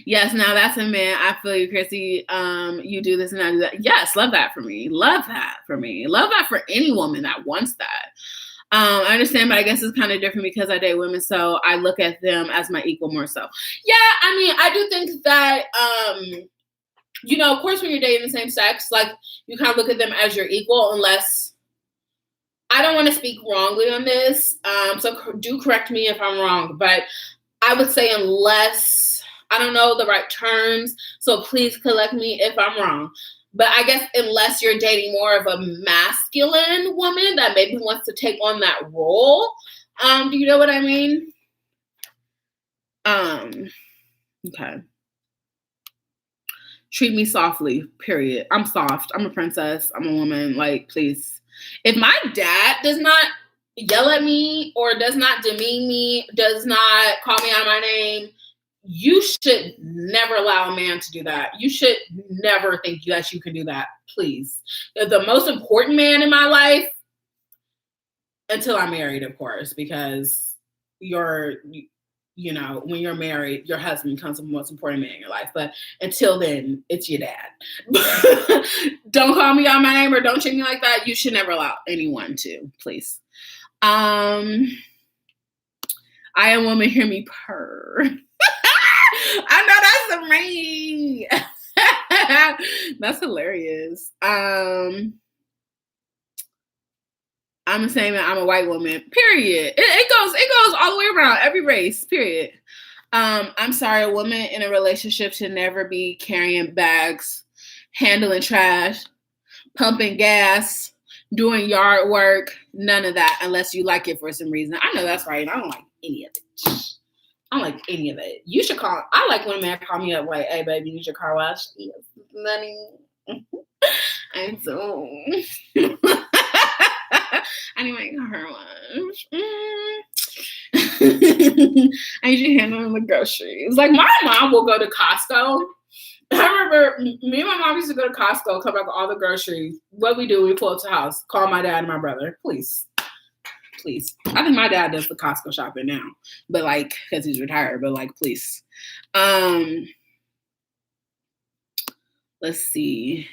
Yes, now that's a man. I feel you, Chrissy. You do this and I do that. Yes, love that for me. Love that for me. Love that for any woman that wants that. I understand, but I guess it's kind of different because I date women, so I look at them as my equal more so. Yeah, I mean, I do think that, you know, of course, when you're dating the same sex, like, you kind of look at them as your equal, unless, I don't want to speak wrongly on this, so do correct me if I'm wrong, but I would say unless, I don't know the right terms, so please correct me if I'm wrong. But I guess unless you're dating more of a masculine woman that maybe wants to take on that role. Do you know what I mean? Okay. Treat me softly, period. I'm soft. I'm a princess. I'm a woman. Like, please. If my dad does not yell at me or does not demean me, does not call me out of my name, you should never allow a man to do that. You should never think that you can do that, please. The most important man in my life, until I'm married, of course, because you know, when you're married, your husband becomes the most important man in your life. But until then, it's your dad. Don't call me out my name or don't treat me like that. You should never allow anyone to, please. I am woman, hear me purr. I know that's a ring. That's hilarious. I'm saying that I'm a white woman, period. It goes all the way around, every race, period. I'm sorry, a woman in a relationship should never be carrying bags, handling trash, pumping gas, doing yard work, none of that, unless you like it for some reason. I know that's right. I don't like any of it. I don't like any of it. You should call. I like when a man call me up like, "Hey, baby, you need your car washed." Yes, money. I'm so. I need my car washed. I need you handling the groceries. Like my mom will go to Costco. I remember me and my mom used to go to Costco, come back with all the groceries. What we do, we pull up to the house, call my dad and my brother. Please. I think my dad does the Costco shopping now, but like, because he's retired, but like, please. Let's see.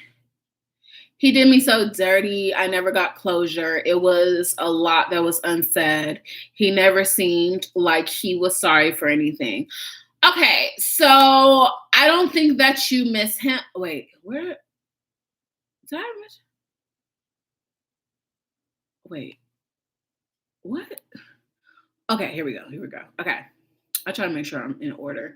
He did me so dirty. I never got closure. It was a lot that was unsaid. He never seemed like he was sorry for anything. Okay, so I don't think that you miss him. Wait, where? Did I miss? Wait, what? Okay, here we go. Okay, I try to make sure I'm in order.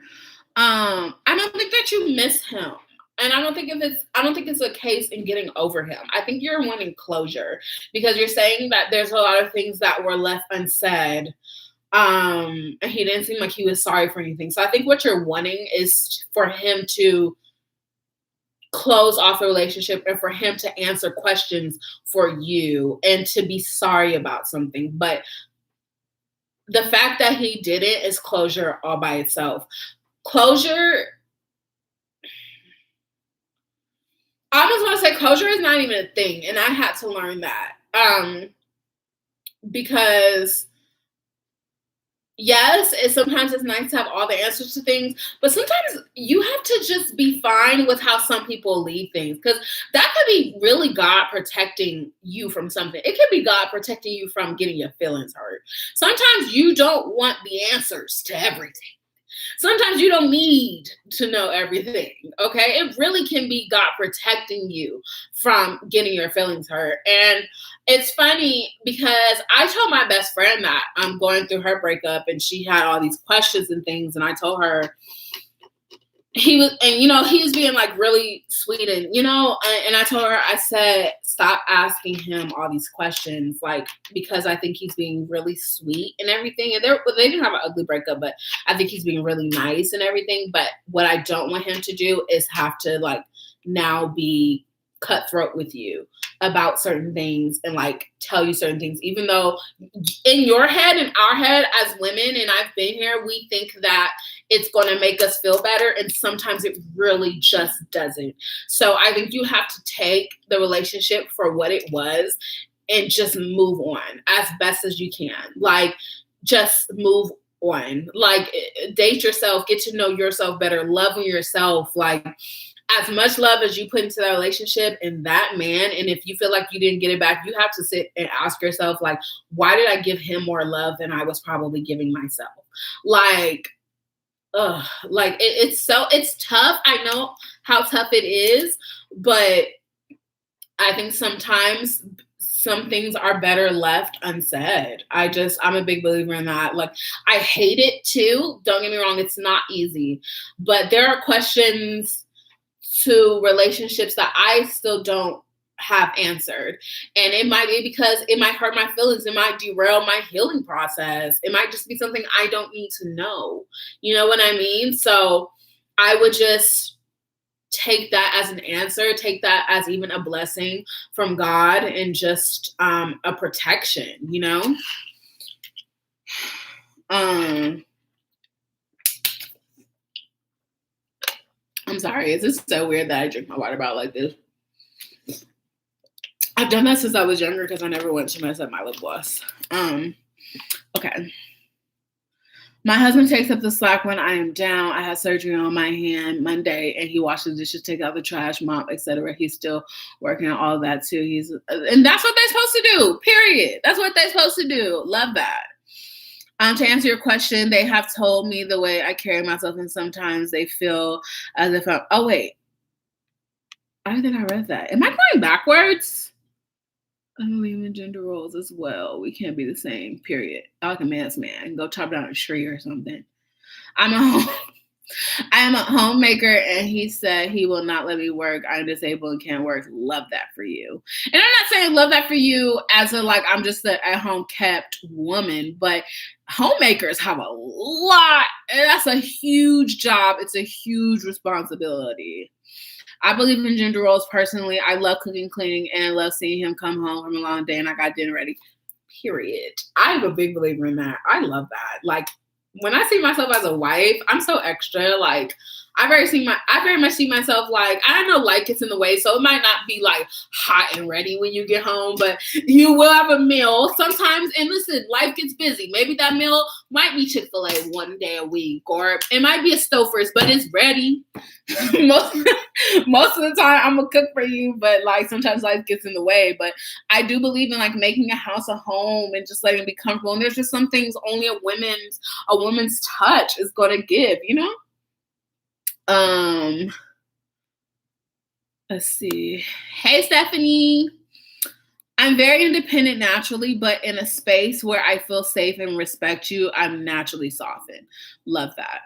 I don't think that you miss him. And I don't think it's a case in getting over him. I think you're wanting closure because you're saying that there's a lot of things that were left unsaid. And he didn't seem like he was sorry for anything. So I think what you're wanting is for him to close off a relationship and for him to answer questions for you and to be sorry about something. But the fact that he did it is closure all by itself. Closure, I almost want to say closure is not even a thing. And I had to learn that. Because yes, sometimes it's nice to have all the answers to things, but sometimes you have to just be fine with how some people leave things, because that could be really God protecting you from something. It could be God protecting you from getting your feelings hurt. Sometimes you don't want the answers to everything. Sometimes you don't need to know everything, okay? It really can be God protecting you from getting your feelings hurt. And it's funny because I told my best friend that I'm going through her breakup and she had all these questions and things. And I told her, he was being like really sweet and, and I told her, I said, stop asking him all these questions, like, because I think he's being really sweet and everything. And they didn't have an ugly breakup, but I think he's being really nice and everything. But what I don't want him to do is have to like now be cutthroat with you about certain things and like tell you certain things, even though in your head and our head as women, and I've been here, we think that it's going to make us feel better. And sometimes it really just doesn't. So I think you have to take the relationship for what it was and just move on as best as you can. Like, just move on. Like, date yourself, get to know yourself better, love yourself. Like, as much love as you put into that relationship and that man, and if you feel like you didn't get it back, you have to sit and ask yourself, like, why did I give him more love than I was probably giving myself? Like, it's tough. I know how tough it is, but I think sometimes some things are better left unsaid. I'm a big believer in that. Like, I hate it too. Don't get me wrong. It's not easy, but there are questions to relationships that I still don't have answered. And it might be because it might hurt my feelings. It might derail my healing process. It might just be something I don't need to know. You know what I mean? So I would just take that as an answer, take that as even a blessing from God and just a protection, I'm sorry. It's just so weird that I drink my water bottle like this. I've done that since I was younger because I never went to mess up my lip gloss. Okay. My husband takes up the slack when I am down. I had surgery on my hand Monday, and he washes dishes, take out the trash, mop, etc. He's still working on all of that too. And that's what they're supposed to do. Period. That's what they're supposed to do. Love that. To answer your question, they have told me the way I carry myself, and sometimes they feel as if I don't think I read that. Am I going backwards? I believe in gender roles as well. We can't be the same, period. I like a man's man. I can go chop down a tree or something. I'm a I am a homemaker, and he said he will not let me work. I'm disabled and can't work. Love that for you. And I'm not saying love that for you as a like I'm just an at-home kept woman, but homemakers have a lot, and that's a huge job. It's a huge responsibility. I believe in gender roles personally. I love cooking, cleaning, and I love seeing him come home from a long day and I got dinner ready. Period. I'm a big believer in that. I love that. Like, when I see myself as a wife, I'm so extra. Like, I very much see myself like, I know life gets in the way, so it might not be like hot and ready when you get home, but you will have a meal sometimes. And listen, life gets busy. Maybe that meal might be Chick-fil-A one day a week, or it might be a Stouffer's, but it's ready. most of the time I'm gonna cook for you, but like sometimes life gets in the way. But I do believe in like making a house a home and just letting it be comfortable. And there's just some things only a woman's touch is gonna give, you know? Let's see. Hey, Stephanie. I'm very independent naturally, but in a space where I feel safe and respect you, I'm naturally softened. Love that.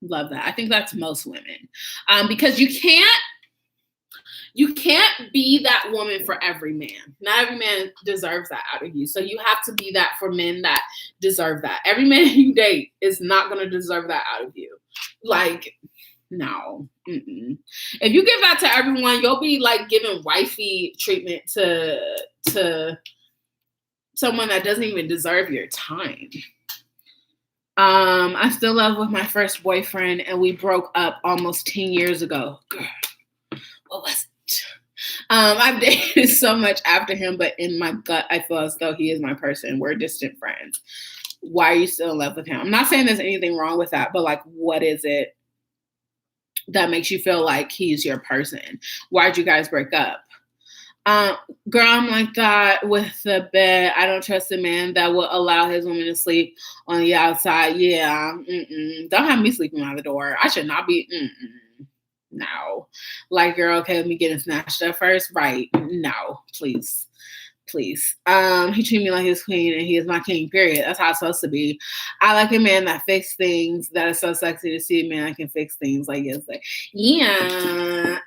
Love that. I think that's most women. Because you can't be that woman for every man. Not every man deserves that out of you. So you have to be that for men that deserve that. Every man you date is not going to deserve that out of you. Like, no. Mm-mm. If you give that to everyone, you'll be like giving wifey treatment to someone that doesn't even deserve your time. I still love with my first boyfriend, and we broke up almost 10 years ago. Girl, what was it? I've dated so much after him, but in my gut, I feel as though he is my person. We're distant friends. Why are you still in love with him? I'm not saying there's anything wrong with that, but like, what is it that makes you feel like he's your person? Why'd you guys break up? Girl, I'm like that with the bed. I don't trust a man that will allow his woman to sleep on the outside. Yeah. Don't have me sleeping by the door. I should not be. No. Like, girl, okay, let me get him snatched up first. Right. No, please. Please. He treated me like his queen and he is my king, period. That's how it's supposed to be. I like a man that fixes things. That is so sexy to see a man that can fix things. Like, it's like, yeah.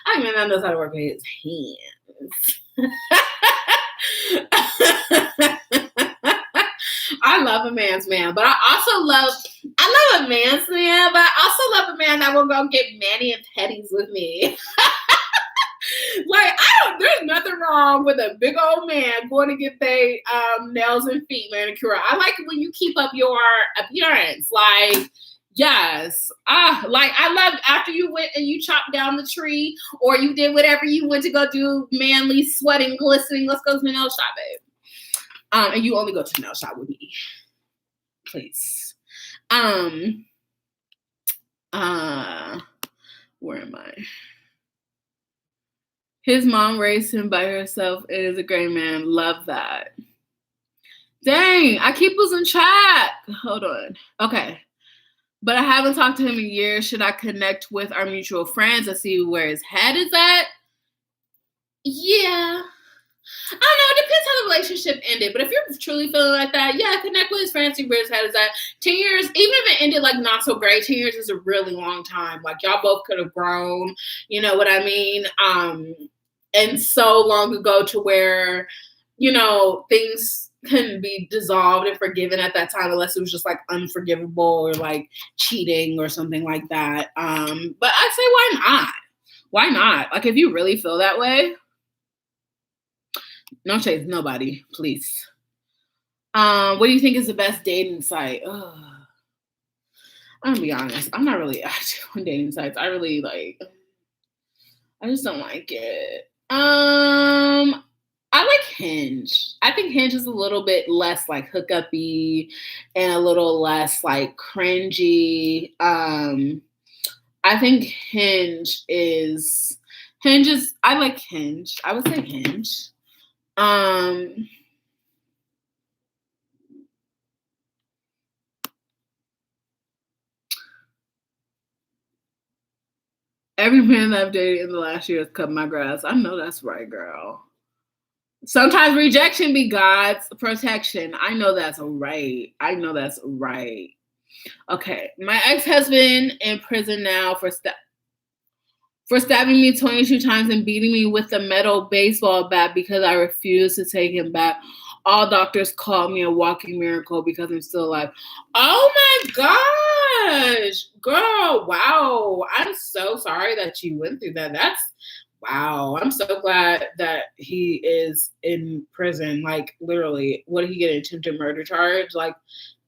I mean, that knows how to work with his hands. I love a man's man, but I love a man's man, but I also love a man that will go get mani and petties with me. Like, there's nothing wrong with a big old man going to get their nails and feet manicure. I like it when you keep up your appearance. Like, yes. Like, I love after you went and you chopped down the tree or you did whatever you went to go do, manly, sweating, glistening. Let's go to the nail shop, babe. And you only go to the nail shop with me. Please. Where am I? His mom raised him by herself and is a great man. Love that. Dang, I keep losing track. Hold on. Okay. But I haven't talked to him in years. Should I connect with our mutual friends and see where his head is at? Yeah. I don't know. It depends how the relationship ended. But if you're truly feeling like that, yeah, connect with his friends, see where his head is at. 10 years, even if it ended like not so great, 10 years is a really long time. Like, y'all both could have grown. You know what I mean? And so long ago to where, you know, things couldn't be dissolved and forgiven at that time unless it was just like unforgivable or like cheating or something like that. But I'd say why not? Why not? Like, if you really feel that way, no chase nobody, please. What do you think is the best dating site? Ugh. I'm gonna be honest, I'm not really active on dating sites. I just don't like it. I like Hinge. I think Hinge is a little bit less like hookup-y and a little less like cringy. I think I like Hinge. I would say Hinge. Every man that I've dated in the last year has cut my grass. I know that's right, girl. Sometimes rejection be God's protection. I know that's right. Okay, my ex-husband in prison now for stabbing me 22 times and beating me with a metal baseball bat because I refused to take him back. All doctors called me a walking miracle because I'm still alive. Oh my gosh, girl. Wow. I'm so sorry that you went through that. That's wow. I'm so glad that he is in prison. Like, literally, what did he get? An attempted murder charge? Like,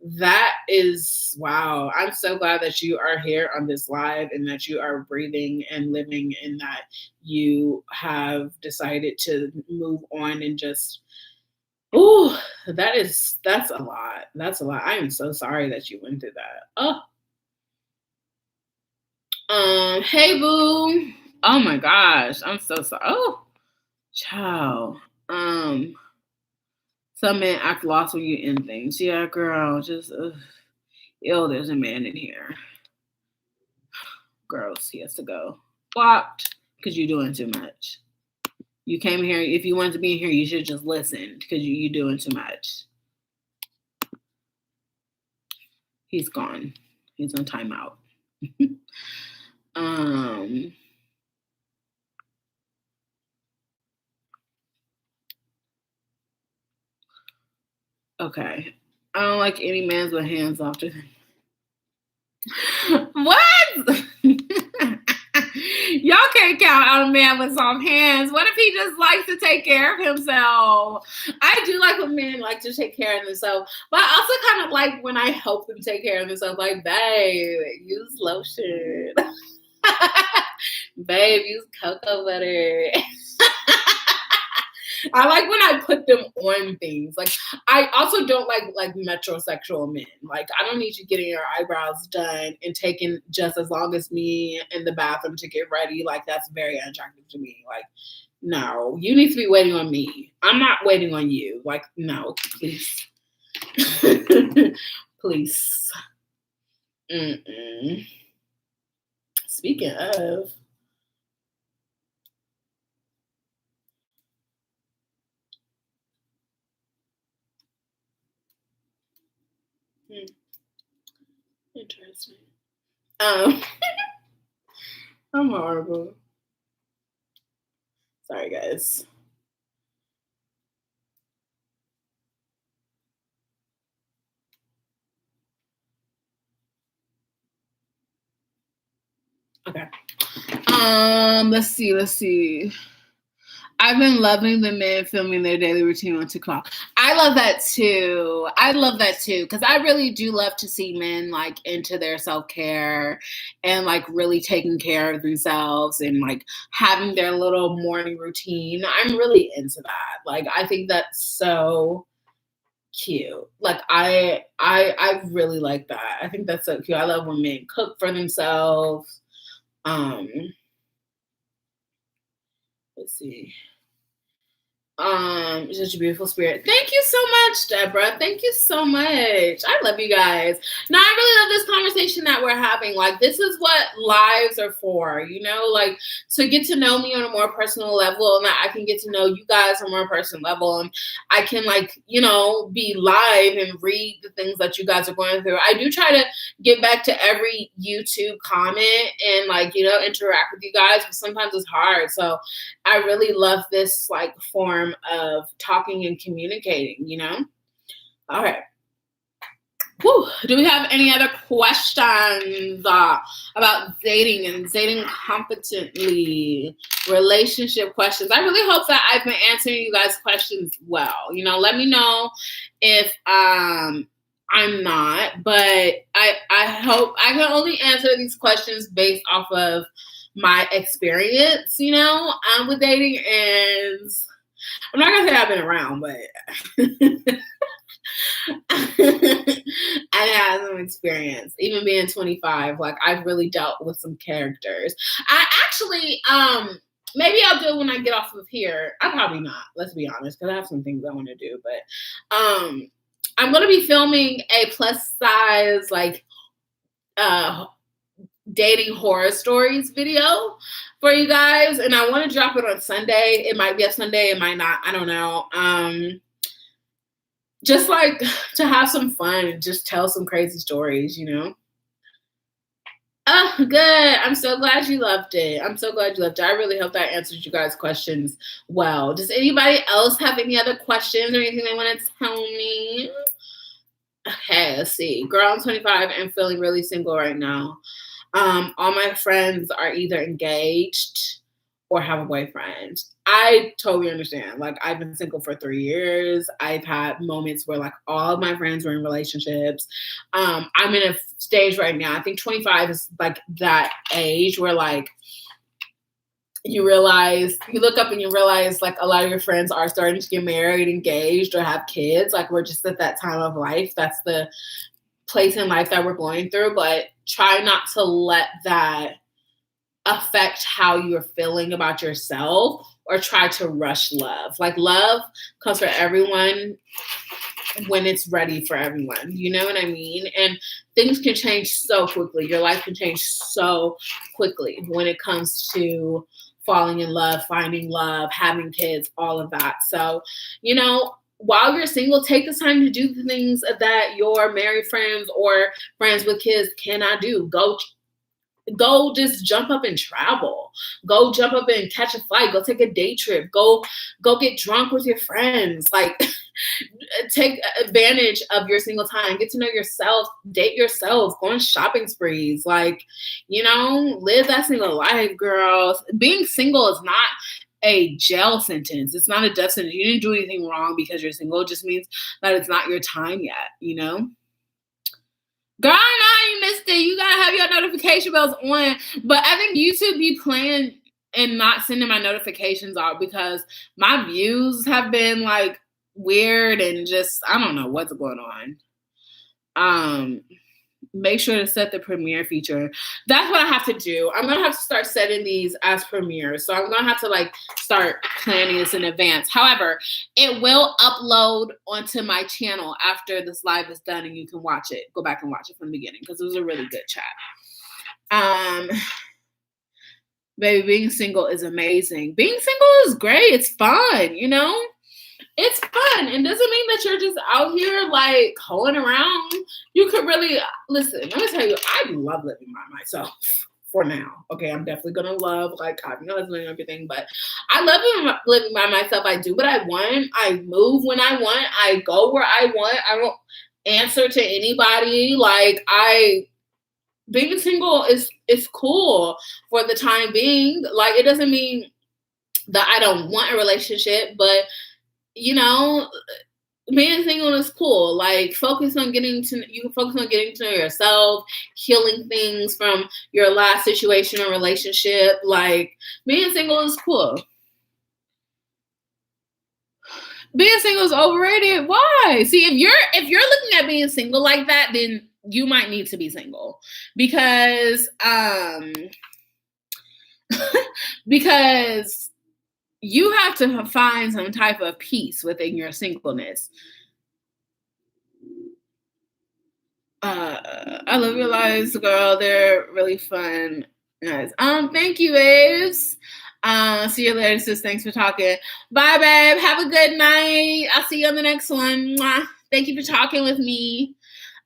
that is wow. I'm so glad that you are here on this live and that you are breathing and living and that you have decided to move on and just, oh, that's a lot. That's a lot. I am so sorry that you went through that. Oh, hey boo. Oh my gosh. I'm so sorry. Oh, ciao. Some men act lost when you end things. Yeah, girl, just ew, there's a man in here. Gross, he has to go. Blocked, because you're doing too much. You came here, if you wanted to be in here, you should just listen, because you're doing too much. He's gone. He's on timeout. Okay. I don't like any man's with hands off to them. What? Y'all can't count out a man with soft hands. What if he just likes to take care of himself? I do like when men like to take care of themselves, but I also kind of like when I help them take care of themselves. Like, babe, use lotion. Babe, use cocoa butter. I like when I put them on things. Like, I also don't like metrosexual men. Like, I don't need you getting your eyebrows done and taking just as long as me in the bathroom to get ready. Like, that's very unattractive to me. Like, no, you need to be waiting on me. I'm not waiting on you. Like, no, please. Please. Mm-mm. Speaking of, interesting. I'm horrible. Sorry, guys. Okay. Let's see. I've been loving the men filming their daily routine on TikTok. I love that too. Because I really do love to see men like into their self-care and like really taking care of themselves and like having their little morning routine. I'm really into that. Like, I think that's so cute. Like, I really like that. I think that's so cute. I love when men cook for themselves. Let's see. Such a beautiful spirit. Thank you so much, Deborah. Thank you so much. I love you guys. Now, I really love this conversation that we're having. Like, this is what lives are for, you know, like to get to know me on a more personal level and that I can get to know you guys on a more personal level. And I can, like, you know, be live and read the things that you guys are going through. I do try to get back to every YouTube comment and, like, you know, interact with you guys, but sometimes it's hard. So I really love this, like, form of talking and communicating, you know? All right. Whew. Do we have any other questions about dating and dating competently, relationship questions? I really hope that I've been answering you guys' questions well. You know, let me know if I'm not, but I hope I can only answer these questions based off of my experience, you know, with dating. And I'm not gonna say I've been around, but I have some experience. Even being 25, like, I've really dealt with some characters. I actually, maybe I'll do it when I get off of here. I probably not, let's be honest, because I have some things I want to do. But I'm gonna be filming a plus size, like, dating horror stories video for you guys, and I want to drop it on Sunday. It might be a Sunday, it might not, I don't know. just like to have some fun and just tell some crazy stories, you know? Oh, good. I'm so glad you loved it. I'm so glad you loved it. I really hope that answers you guys' questions well. Does anybody else have any other questions or anything they want to tell me? Okay, let's see. Girl, I'm 25 and feeling really single right now. All my friends are either engaged or have a boyfriend. I totally understand. Like, I've been single for 3 years. I've had moments where like all of my friends were in relationships. I'm in a stage right now. I think 25 is like that age where like you look up and you realize like a lot of your friends are starting to get married, engaged, or have kids. Like, we're just at that time of life. That's the place in life that we're going through. But try not to let that affect how you're feeling about yourself or try to rush love. Like, love comes for everyone when it's ready for everyone. You know what I mean? And things can change so quickly. Your life can change so quickly when it comes to falling in love, finding love, having kids, all of that. So, you know, while you're single, take the time to do the things that your married friends or friends with kids cannot do. Go just jump up and travel. Go jump up and catch a flight. Go take a day trip. Go get drunk with your friends. Like, take advantage of your single time. Get to know yourself. Date yourself. Go on shopping sprees. Like, you know, live that single life, girls. Being single is not a jail sentence. It's not a death sentence. You didn't do anything wrong because you're single. It just means that it's not your time yet, you know? Girl, I know you missed it. You gotta have your notification bells on. But I think YouTube be playing and not sending my notifications out because my views have been like weird and just, I don't know what's going on. Make sure to set the premiere feature. That's what I have to do. I'm gonna have to start setting these as premieres. So I'm gonna have to like start planning this in advance. However, it will upload onto my channel after this live is done and you can watch it. Go back and watch it from the beginning because it was a really good chat. Baby, being single is amazing. Being single is great. It's fun, you know? It's fun. And doesn't mean that you're just out here like hoeing around. You could really listen. Let me tell you, I love living by myself for now. Okay, I'm definitely gonna love like having a husband and everything, but I love living by myself. I do what I want. I move when I want. I go where I want. I don't answer to anybody. Like, being single is cool for the time being. Like, it doesn't mean that I don't want a relationship, but you know, being single is cool. Like, you can focus on getting to know yourself, healing things from your last situation or relationship. Like, being single is cool. Being single is overrated. Why? See, if you're looking at being single like that, then you might need to be single because because you have to find some type of peace within your singleness. I love your lives, girl. They're really fun. Nice. Thank you, babes. See you later, sis. Thanks for talking. Bye, babe. Have a good night. I'll see you on the next one. Mwah. Thank you for talking with me.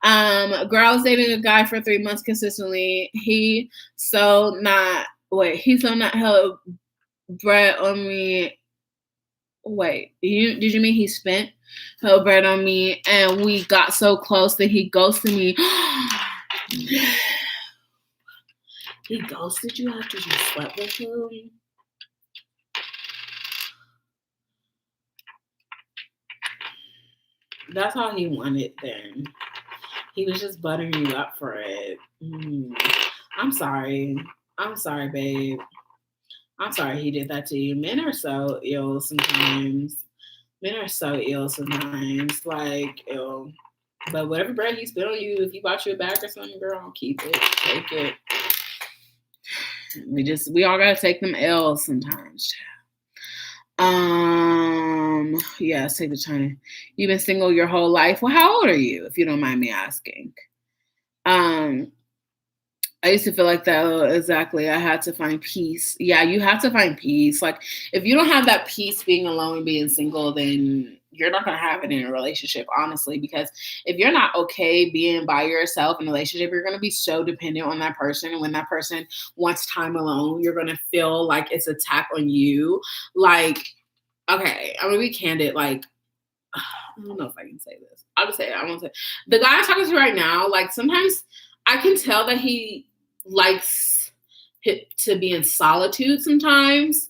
Girl, I was dating a guy for 3 months consistently. He's so not held bread on me. Wait, did you mean he spent held bread on me and we got so close that he ghosted me? He ghosted you after you slept with him? That's how he wanted then. He was just buttering you up for it. I'm sorry. I'm sorry, babe. I'm sorry he did that to you. Men are so ill sometimes. Like, ill. But whatever bread he spit on you, if he bought you a bag or something, girl, keep it. Take it. We all gotta take them L's sometimes. Yes, take the time. You've been single your whole life. Well, how old are you, if you don't mind me asking? I used to feel like that. Exactly. I had to find peace. Yeah, you have to find peace. Like, if you don't have that peace being alone and being single, then you're not going to have it in a relationship, honestly, because if you're not okay being by yourself in a relationship, you're going to be so dependent on that person. And when that person wants time alone, you're going to feel like it's an attack on you. Like, okay, I'm going to be candid. Like, I don't know if I can say this. I'll just say it. I won't say it. The guy I'm talking to right now, like, sometimes I can tell that he likes to be in solitude sometimes.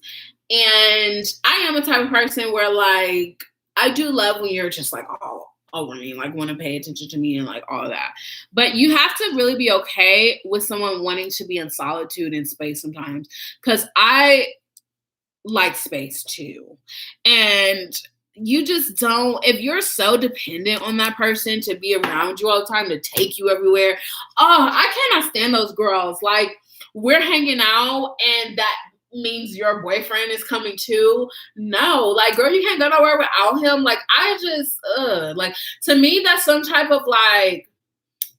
And I am a type of person where, like, I do love when you're just, like, all over me, like, want to pay attention to me and, like, all of that. But you have to really be okay with someone wanting to be in solitude and space sometimes. Because I like space, too. And you just don't, if you're so dependent on that person to be around you all the time, to take you everywhere. Oh, I cannot stand those girls. Like, we're hanging out and that means your boyfriend is coming too. No, like, girl, you can't go nowhere without him. Like, I just, like, to me, that's some type of, like,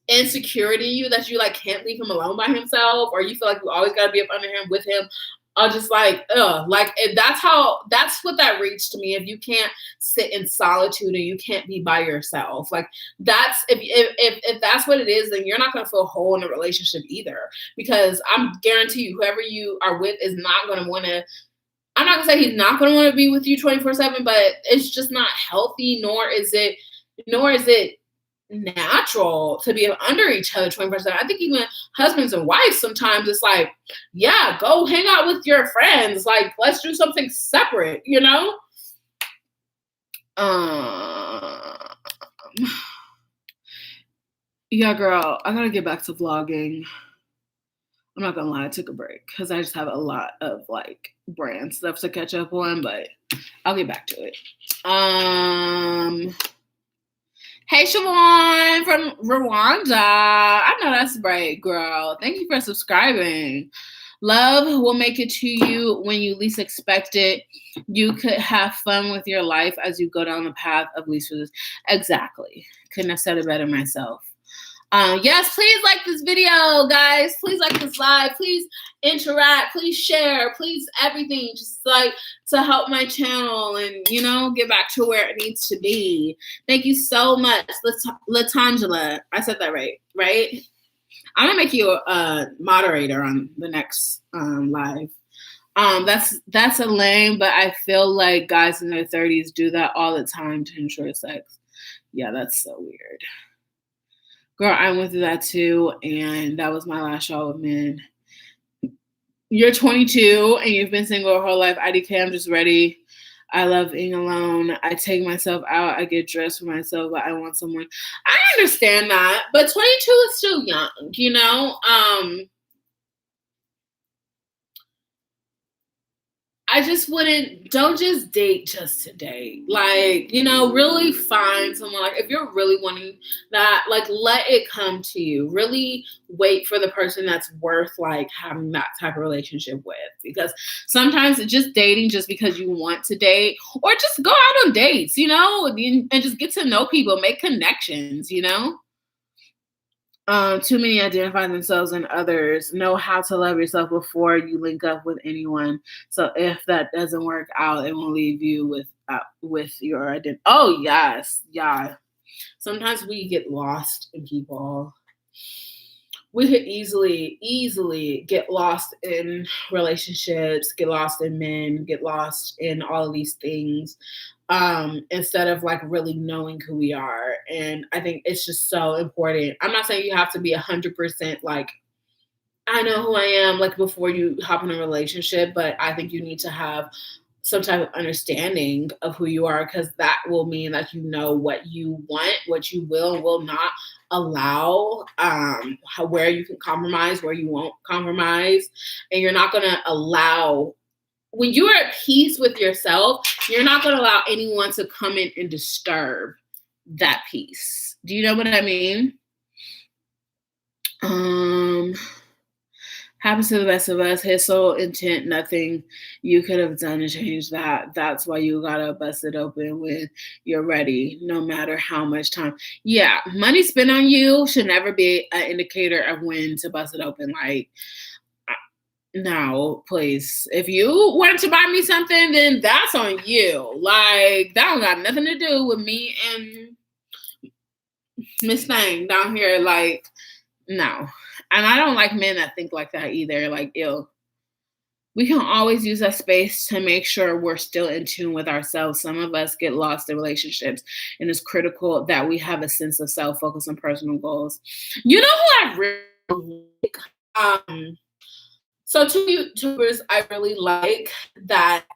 insecurity you that you, like, can't leave him alone by himself, or you feel like you always got to be up under him with him. Just like, like, if that's what that reads to me. If you can't sit in solitude and you can't be by yourself, like, that's, if that's what it is, then you're not going to feel whole in a relationship either, because I'm guarantee you, whoever you are with is not going to want to, I'm not going to say he's not going to want to be with you 24/7, but it's just not healthy, nor is it natural to be under each other 24/7. I think even husbands and wives, sometimes it's like, yeah, go hang out with your friends. Like, let's do something separate, you know? Yeah, girl, I gotta get back to vlogging. I'm not gonna lie, I took a break because I just have a lot of, like, brand stuff to catch up on, but I'll get back to it. Hey, Siobhan from Rwanda. I know that's right, girl. Thank you for subscribing. Love will make it to you when you least expect it. You could have fun with your life as you go down the path of least resistance. Exactly. Couldn't have said it better myself. Yes, please like this video, guys. Please like this live. Please interact. Please share. Please everything. Just, like, to help my channel and, you know, get back to where it needs to be. Thank you so much, Latangela. I said that right? I'm gonna make you a moderator on the next live. That's a lame, but I feel like guys in their 30s do that all the time to ensure sex. Yeah, that's so weird. Girl, I went through that too, and that was my last show with men. You're 22 and you've been single your whole life. IDK, I'm just ready. I love being alone. I take myself out. I get dressed for myself, but I want someone. I understand that, but 22 is still young, you know? I just don't just date just to date. Like, you know, really find someone. Like, if you're really wanting that, like, let it come to you. Really wait for the person that's worth, like, having that type of relationship with. Because sometimes it's just dating just because you want to date, or just go out on dates, you know, and just get to know people, make connections, you know? Too many identify themselves in others. Know how to love yourself before you link up with anyone. So if that doesn't work out, it won't leave you with your identity. Oh, yes. Yeah. Sometimes we get lost in people. We could easily get lost in relationships, get lost in men, get lost in all of these things. Instead of, like, really knowing who we are. And I think it's just so important. I'm not saying you have to be 100% like, I know who I am, like, before you hop in a relationship, but I think you need to have some type of understanding of who you are, because that will mean that you know what you want, what you will and will not allow, where you can compromise, where you won't compromise. And you're not going to allow, when you are at peace with yourself, you're not going to allow anyone to come in and disturb that peace. Do you know what I mean? Happens to the best of us. His sole intent, nothing you could have done to change that. That's why you got to bust it open when you're ready, no matter how much time. Yeah, money spent on you should never be an indicator of when to bust it open. Like, No, please. If you wanted to buy me something, then that's on you. Like, that don't got nothing to do with me and Miss Thing down here. Like, no. And I don't like men that think like that either. Like, ew. We can always use that space to make sure we're still in tune with ourselves. Some of us get lost in relationships, and it's critical that we have a sense of self-focus and personal goals. You know who I really like? So two YouTubers I really like that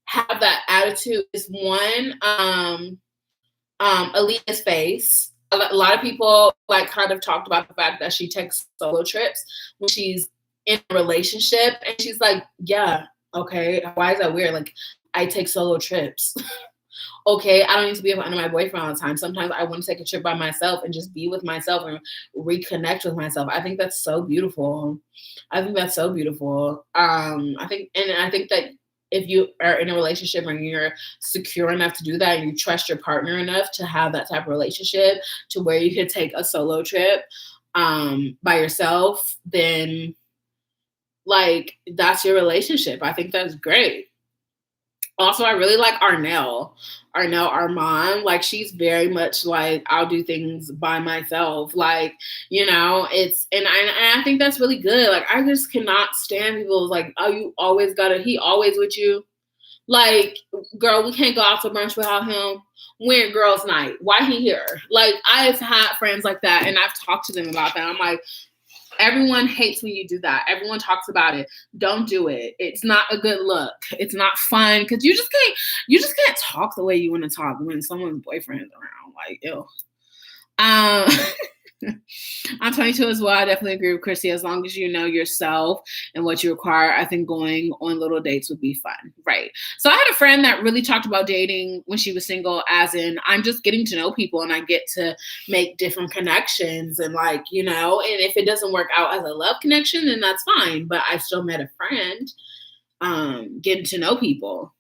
have that attitude is one, Alina's Face. A lot of people like kind of talked about the fact that she takes solo trips when she's in a relationship, and she's like, yeah, okay, why is that weird? Like, I take solo trips. Okay, I don't need to be under my boyfriend all the time. Sometimes I want to take a trip by myself and just be with myself and reconnect with myself. I think that's so beautiful. I think that's so beautiful. I think that if you are in a relationship and you're secure enough to do that and you trust your partner enough to have that type of relationship to where you could take a solo trip by yourself, then like that's your relationship. I think that's great. Also, I really like Arnell Armand. Like, she's very much like, I'll do things by myself. Like, you know, and I think that's really good. Like, I just cannot stand people like, oh, he always with you. Like, girl, we can't go out to brunch without him. We're girls' night. Why he here? Like, I've had friends like that, and I've talked to them about that. I'm like, everyone hates when you do that. Everyone talks about it. Don't do it. It's not a good look. It's not fun because you just can't talk the way you want to talk when someone's boyfriend is around. Like, ew. I'm 22 as well. I definitely agree with Chrissy. As long as you know yourself and what you require, I think going on little dates would be fun. Right. So I had a friend that really talked about dating when she was single, as in, I'm just getting to know people and I get to make different connections and, like, you know, and if it doesn't work out as a love connection, then that's fine. But I still met a friend, getting to know people.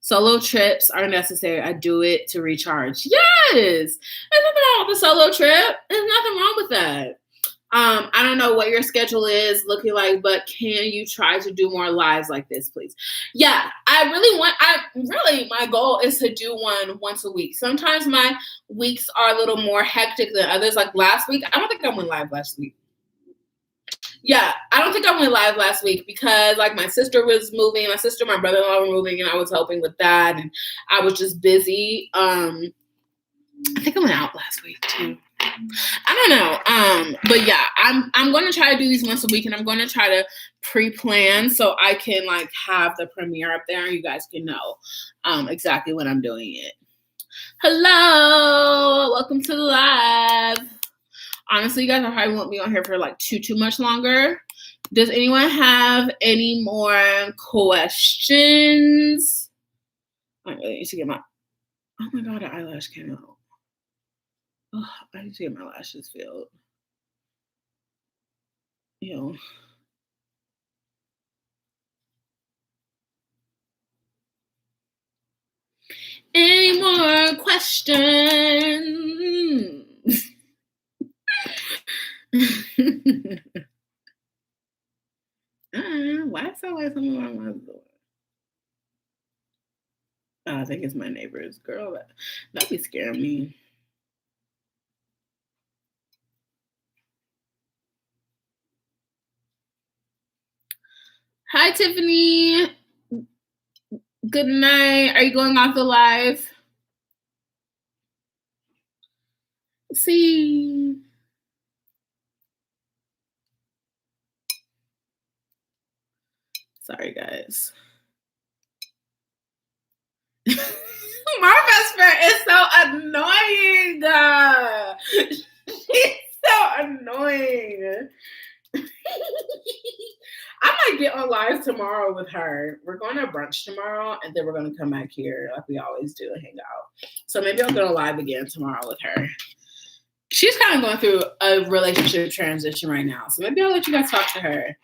Solo trips are necessary. I do it to recharge. Yes. There's nothing wrong with a solo trip. There's nothing wrong with that. I don't know what your schedule is looking like, but can you try to do more lives like this, please? Yeah, my goal is to do one once a week. Sometimes my weeks are a little more hectic than others. Like last week, I don't think I went live last week. Yeah, I don't think I went live last week because like my sister was moving, my brother-in-law were moving, and I was helping with that, and I was just busy. I think I went out last week too. I don't know. But yeah, I'm gonna try to do these once a week, and I'm gonna try to pre-plan so I can like have the premiere up there and you guys can know exactly when I'm doing it. Hello, welcome to the live. Honestly, you guys probably won't be on here for like too much longer. Does anyone have any more questions? I really need to get oh my God, the eyelash came out. Oh, I need to get my lashes filled. Ew. Any more questions? Why is that like something wrong with my door? Oh, I think it's my neighbor's girl. That'd be scaring me. Hi, Tiffany. Good night. Are you going off the live? See. Sorry, guys. My best friend is so annoying. She's so annoying. I might get on live tomorrow with her. We're going to brunch tomorrow, and then we're going to come back here like we always do and hang out. So maybe I'll go live again tomorrow with her. She's kind of going through a relationship transition right now, so maybe I'll let you guys talk to her.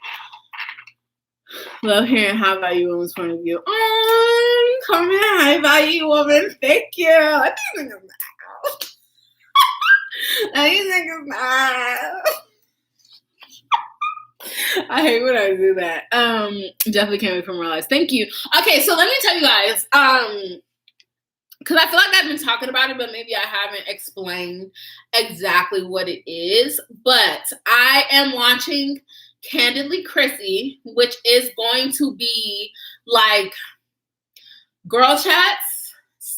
Love hearing high value women's point of view. Oh, come here, high value woman. Thank you. I think it's now. I hate when I do that. Definitely can't wait for more lives. Thank you. Okay, so let me tell you guys, because I feel like I've been talking about it, but maybe I haven't explained exactly what it is. But I am launching Candidly Chrissy, which is going to be like girl chats /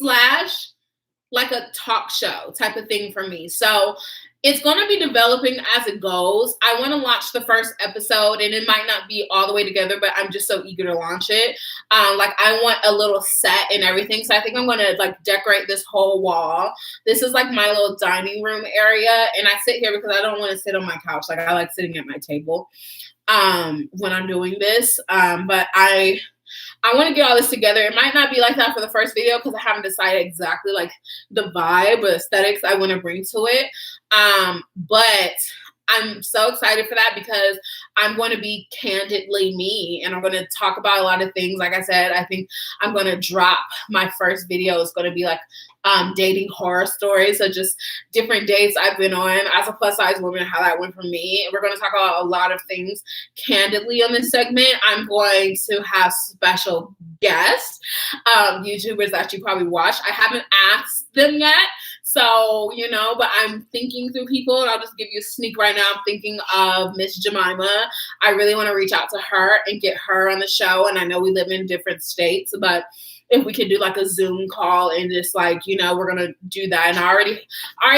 like a talk show type of thing for me. So it's going to be developing as it goes. I want to launch the first episode, and it might not be all the way together, but I'm just so eager to launch it. Like I want a little set and everything. So I think I'm going to like decorate this whole wall. This is like my little dining room area. And I sit here because I don't want to sit on my couch. Like I like sitting at my table when I'm doing this. But I want to get all this together. It might not be like that for the first video because I haven't decided exactly like the vibe or aesthetics I want to bring to it. But I'm so excited for that because I'm going to be candidly me, and I'm going to talk about a lot of things. Like I said, I think I'm going to drop my first video. It's going to be like dating horror stories. So just different dates I've been on as a plus size woman, how that went for me. And we're going to talk about a lot of things candidly on this segment. I'm going to have special guests, YouTubers that you probably watch. I haven't asked them yet. So, you know, but I'm thinking through people, and I'll just give you a sneak right now. I'm thinking of Miss Jemima. I really want to reach out to her and get her on the show. And I know we live in different states, but if we could do like a Zoom call and just like, you know, we're going to do that. And I already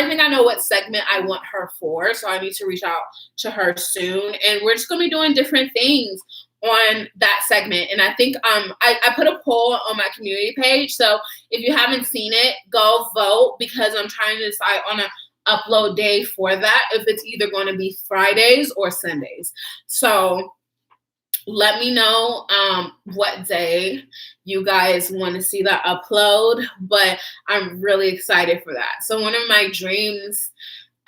think I know what segment I want her for. So I need to reach out to her soon. And we're just going to be doing different things on that segment. And I think I put a poll on my community page. So if you haven't seen it, go vote, because I'm trying to decide on an upload day for that, if it's either going to be Fridays or Sundays. So let me know what day you guys want to see that upload, but I'm really excited for that. So one of my dreams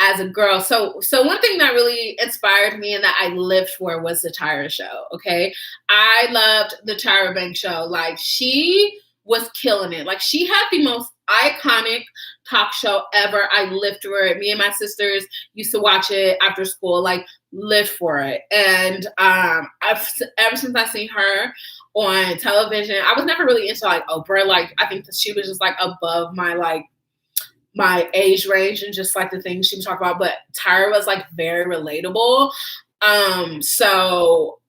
as a girl, so one thing that really inspired me and that I lived for was the Tyra show, okay? I loved the Tyra Banks show. Like, she was killing it. Like, she had the most iconic talk show ever. I lived for it. Me and my sisters used to watch it after school, like, lived for it. And ever since I seen her on television, I was never really into, like, Oprah. Like, I think that she was just, like, above my age range and just like the things she would talk about, but Tyra was like very relatable. So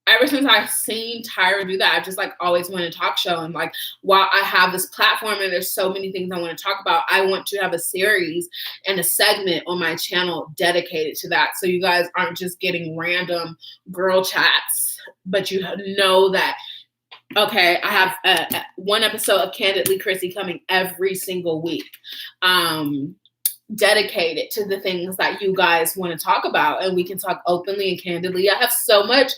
ever since I've seen Tyra do that, I've just like always wanted a talk show. And like, while I have this platform and there's so many things I want to talk about, I want to have a series and a segment on my channel dedicated to that. So you guys aren't just getting random girl chats, but you know that, okay, I have one episode of Candidly Chrissy coming every single week, dedicated to the things that you guys want to talk about, and we can talk openly and candidly. I have so much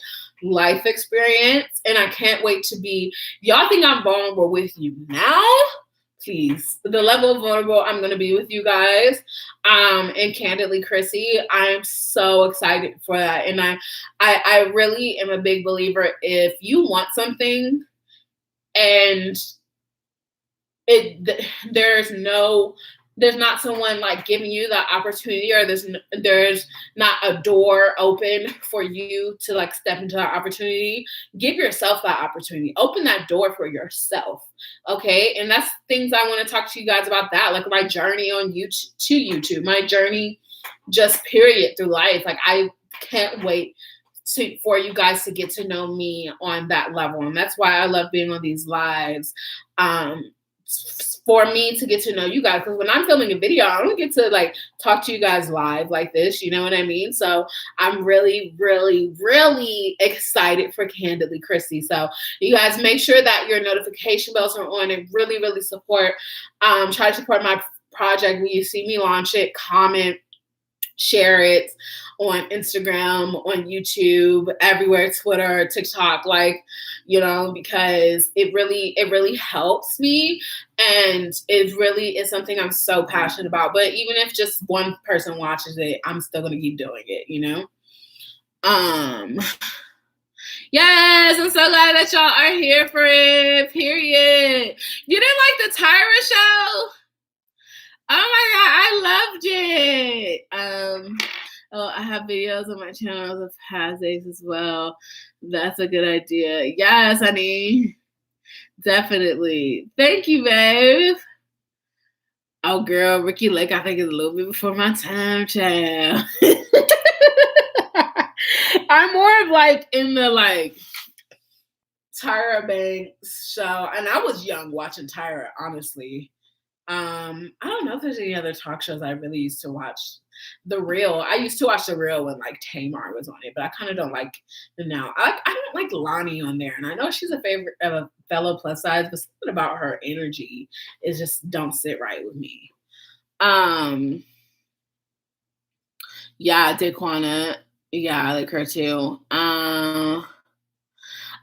life experience, and I can't wait to be, y'all think I'm vulnerable with you now? Please, the level of vulnerable I'm going to be with you guys and Candidly Chrissy, I'm so excited for that. And I really am a big believer, if you want something and there's not someone like giving you that opportunity, or there's not a door open for you to like step into that opportunity, give yourself that opportunity. Open that door for yourself. Okay. And that's things I want to talk to you guys about, that like my journey on YouTube, my journey just period through life. Like, I can't wait for you guys to get to know me on that level. And that's why I love being on these lives. For me to get to know you guys, because when I'm filming a video, I don't get to like talk to you guys live like this, you know what I mean? So I'm really, really, really excited for Candidly Chrissy. So you guys make sure that your notification bells are on, and really, really support, try to support my project. When you see me launch it, comment, share it on Instagram, on YouTube, everywhere, Twitter, TikTok, like, you know, because it really helps me, and it really is something I'm so passionate about. But even if just one person watches it, I'm still gonna keep doing it, you know? Yes, I'm so glad that y'all are here for it, period. You didn't like the Tyra show? Oh my God, I loved it. Oh, I have videos on my channels of past days as well. That's a good idea. Yes, honey. Definitely. Thank you, babe. Oh, girl, Ricky Lake, I think is a little bit before my time, child. I'm more of like in the like Tyra Banks show, and I was young watching Tyra, honestly. I don't know if there's any other talk shows I really used to watch. The Real. I used to watch The Real when like Tamar was on it, but I kind of don't like the now. I don't like Lonnie on there, and I know she's a favorite of a fellow plus size, but something about her energy is just don't sit right with me. Yeah, Daquana. Yeah, I like her too.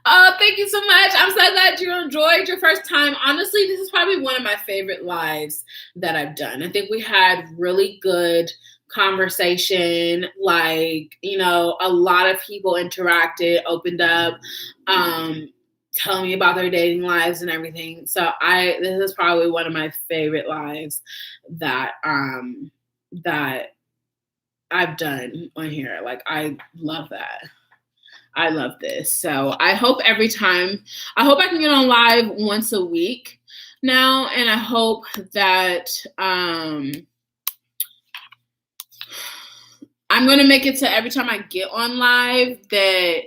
Oh, thank you so much. I'm so glad you enjoyed your first time. Honestly, this is probably one of my favorite lives that I've done. I think we had really good conversation. Like, you know, a lot of people interacted, opened up, telling me about their dating lives and everything. So this is probably one of my favorite lives that that I've done on here. Like, I love that. I love this. So I hope I can get on live once a week now. And I hope that I'm going to make it to every time I get on live that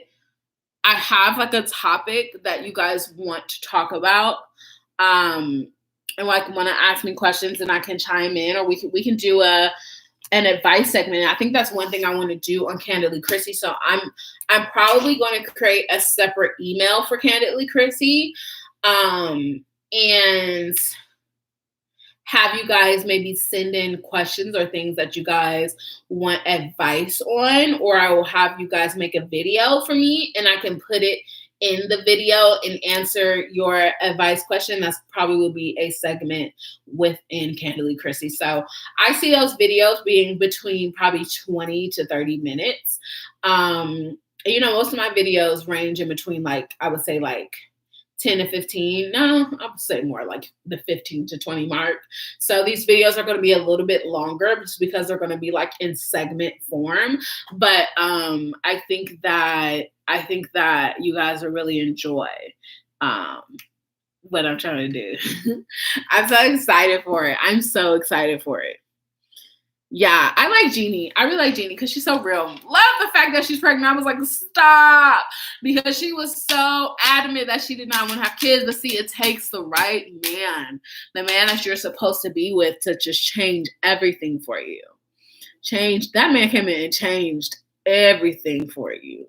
I have like a topic that you guys want to talk about. And like want to ask me questions and I can chime in, or we can do an advice segment. I think that's one thing I want to do on Candidly Chrissy. So I'm probably going to create a separate email for Candidly Chrissy, and have you guys maybe send in questions or things that you guys want advice on, or I will have you guys make a video for me and I can put it in the video and answer your advice question. That's probably will be a segment within Candidly Chrissy. So I see those videos being between probably 20 to 30 minutes. You know, most of my videos range in between, like, I would say like 10 to 15. No, I would say more like the 15 to 20 mark. So these videos are going to be a little bit longer just because they're going to be like in segment form. But I think that you guys will really enjoy what I'm trying to do. I'm so excited for it. I'm so excited for it. Yeah, I like Jeannie. I really like Jeannie because she's so real. Love the fact that she's pregnant. I was like, stop. Because she was so adamant that she did not want to have kids. But see, it takes the right man. The man that you're supposed to be with to just change everything for you. That man came in and changed everything for you.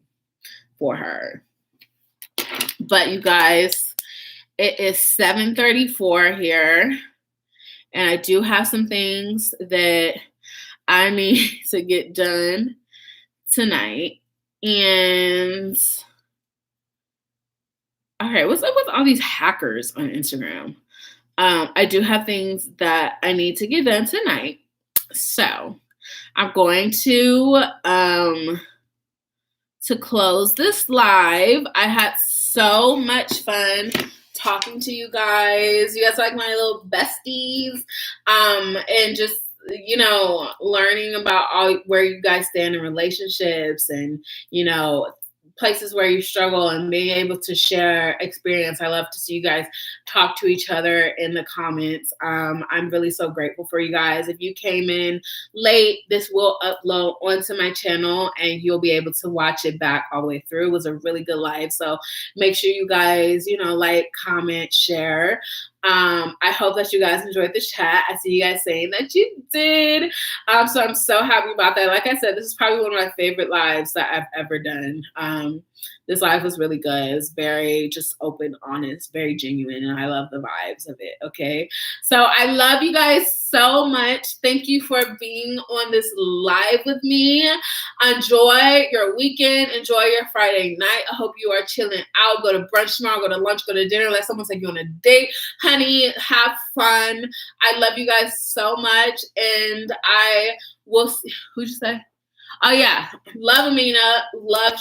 For her. But you guys, it is 7:34 here. And I do have some things that I need to get done tonight. And all right, what's up with all these hackers on Instagram? I do have things that I need to get done tonight. So I'm going to close this live. I had so much fun talking to you guys. You guys are like my little besties. And just, you know, learning about where you guys stand in relationships and, you know, places where you struggle and being able to share experience. I love to see you guys talk to each other in the comments. I'm really so grateful for you guys. If you came in late, this will upload onto my channel and you'll be able to watch it back all the way through. It was a really good live. So make sure you guys, you know, like, comment, share. I hope that you guys enjoyed the chat. I see you guys saying that you did. So I'm so happy about that. Like I said, this is probably one of my favorite lives that I've ever done. This live was really good. It's very just open, honest, very genuine, and I love the vibes of it. Okay. So I love you guys so much. Thank you for being on this live with me. Enjoy your weekend. Enjoy your Friday night. I hope you are chilling out. Go to brunch tomorrow, go to lunch, go to dinner. Let someone take you on a date. Honey, have fun. I love you guys so much. And I will see. Who'd you say? Oh, yeah. Love Amina. Love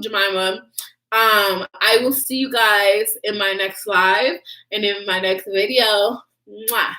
Jemima. I will see you guys in my next live and in my next video. Mwah.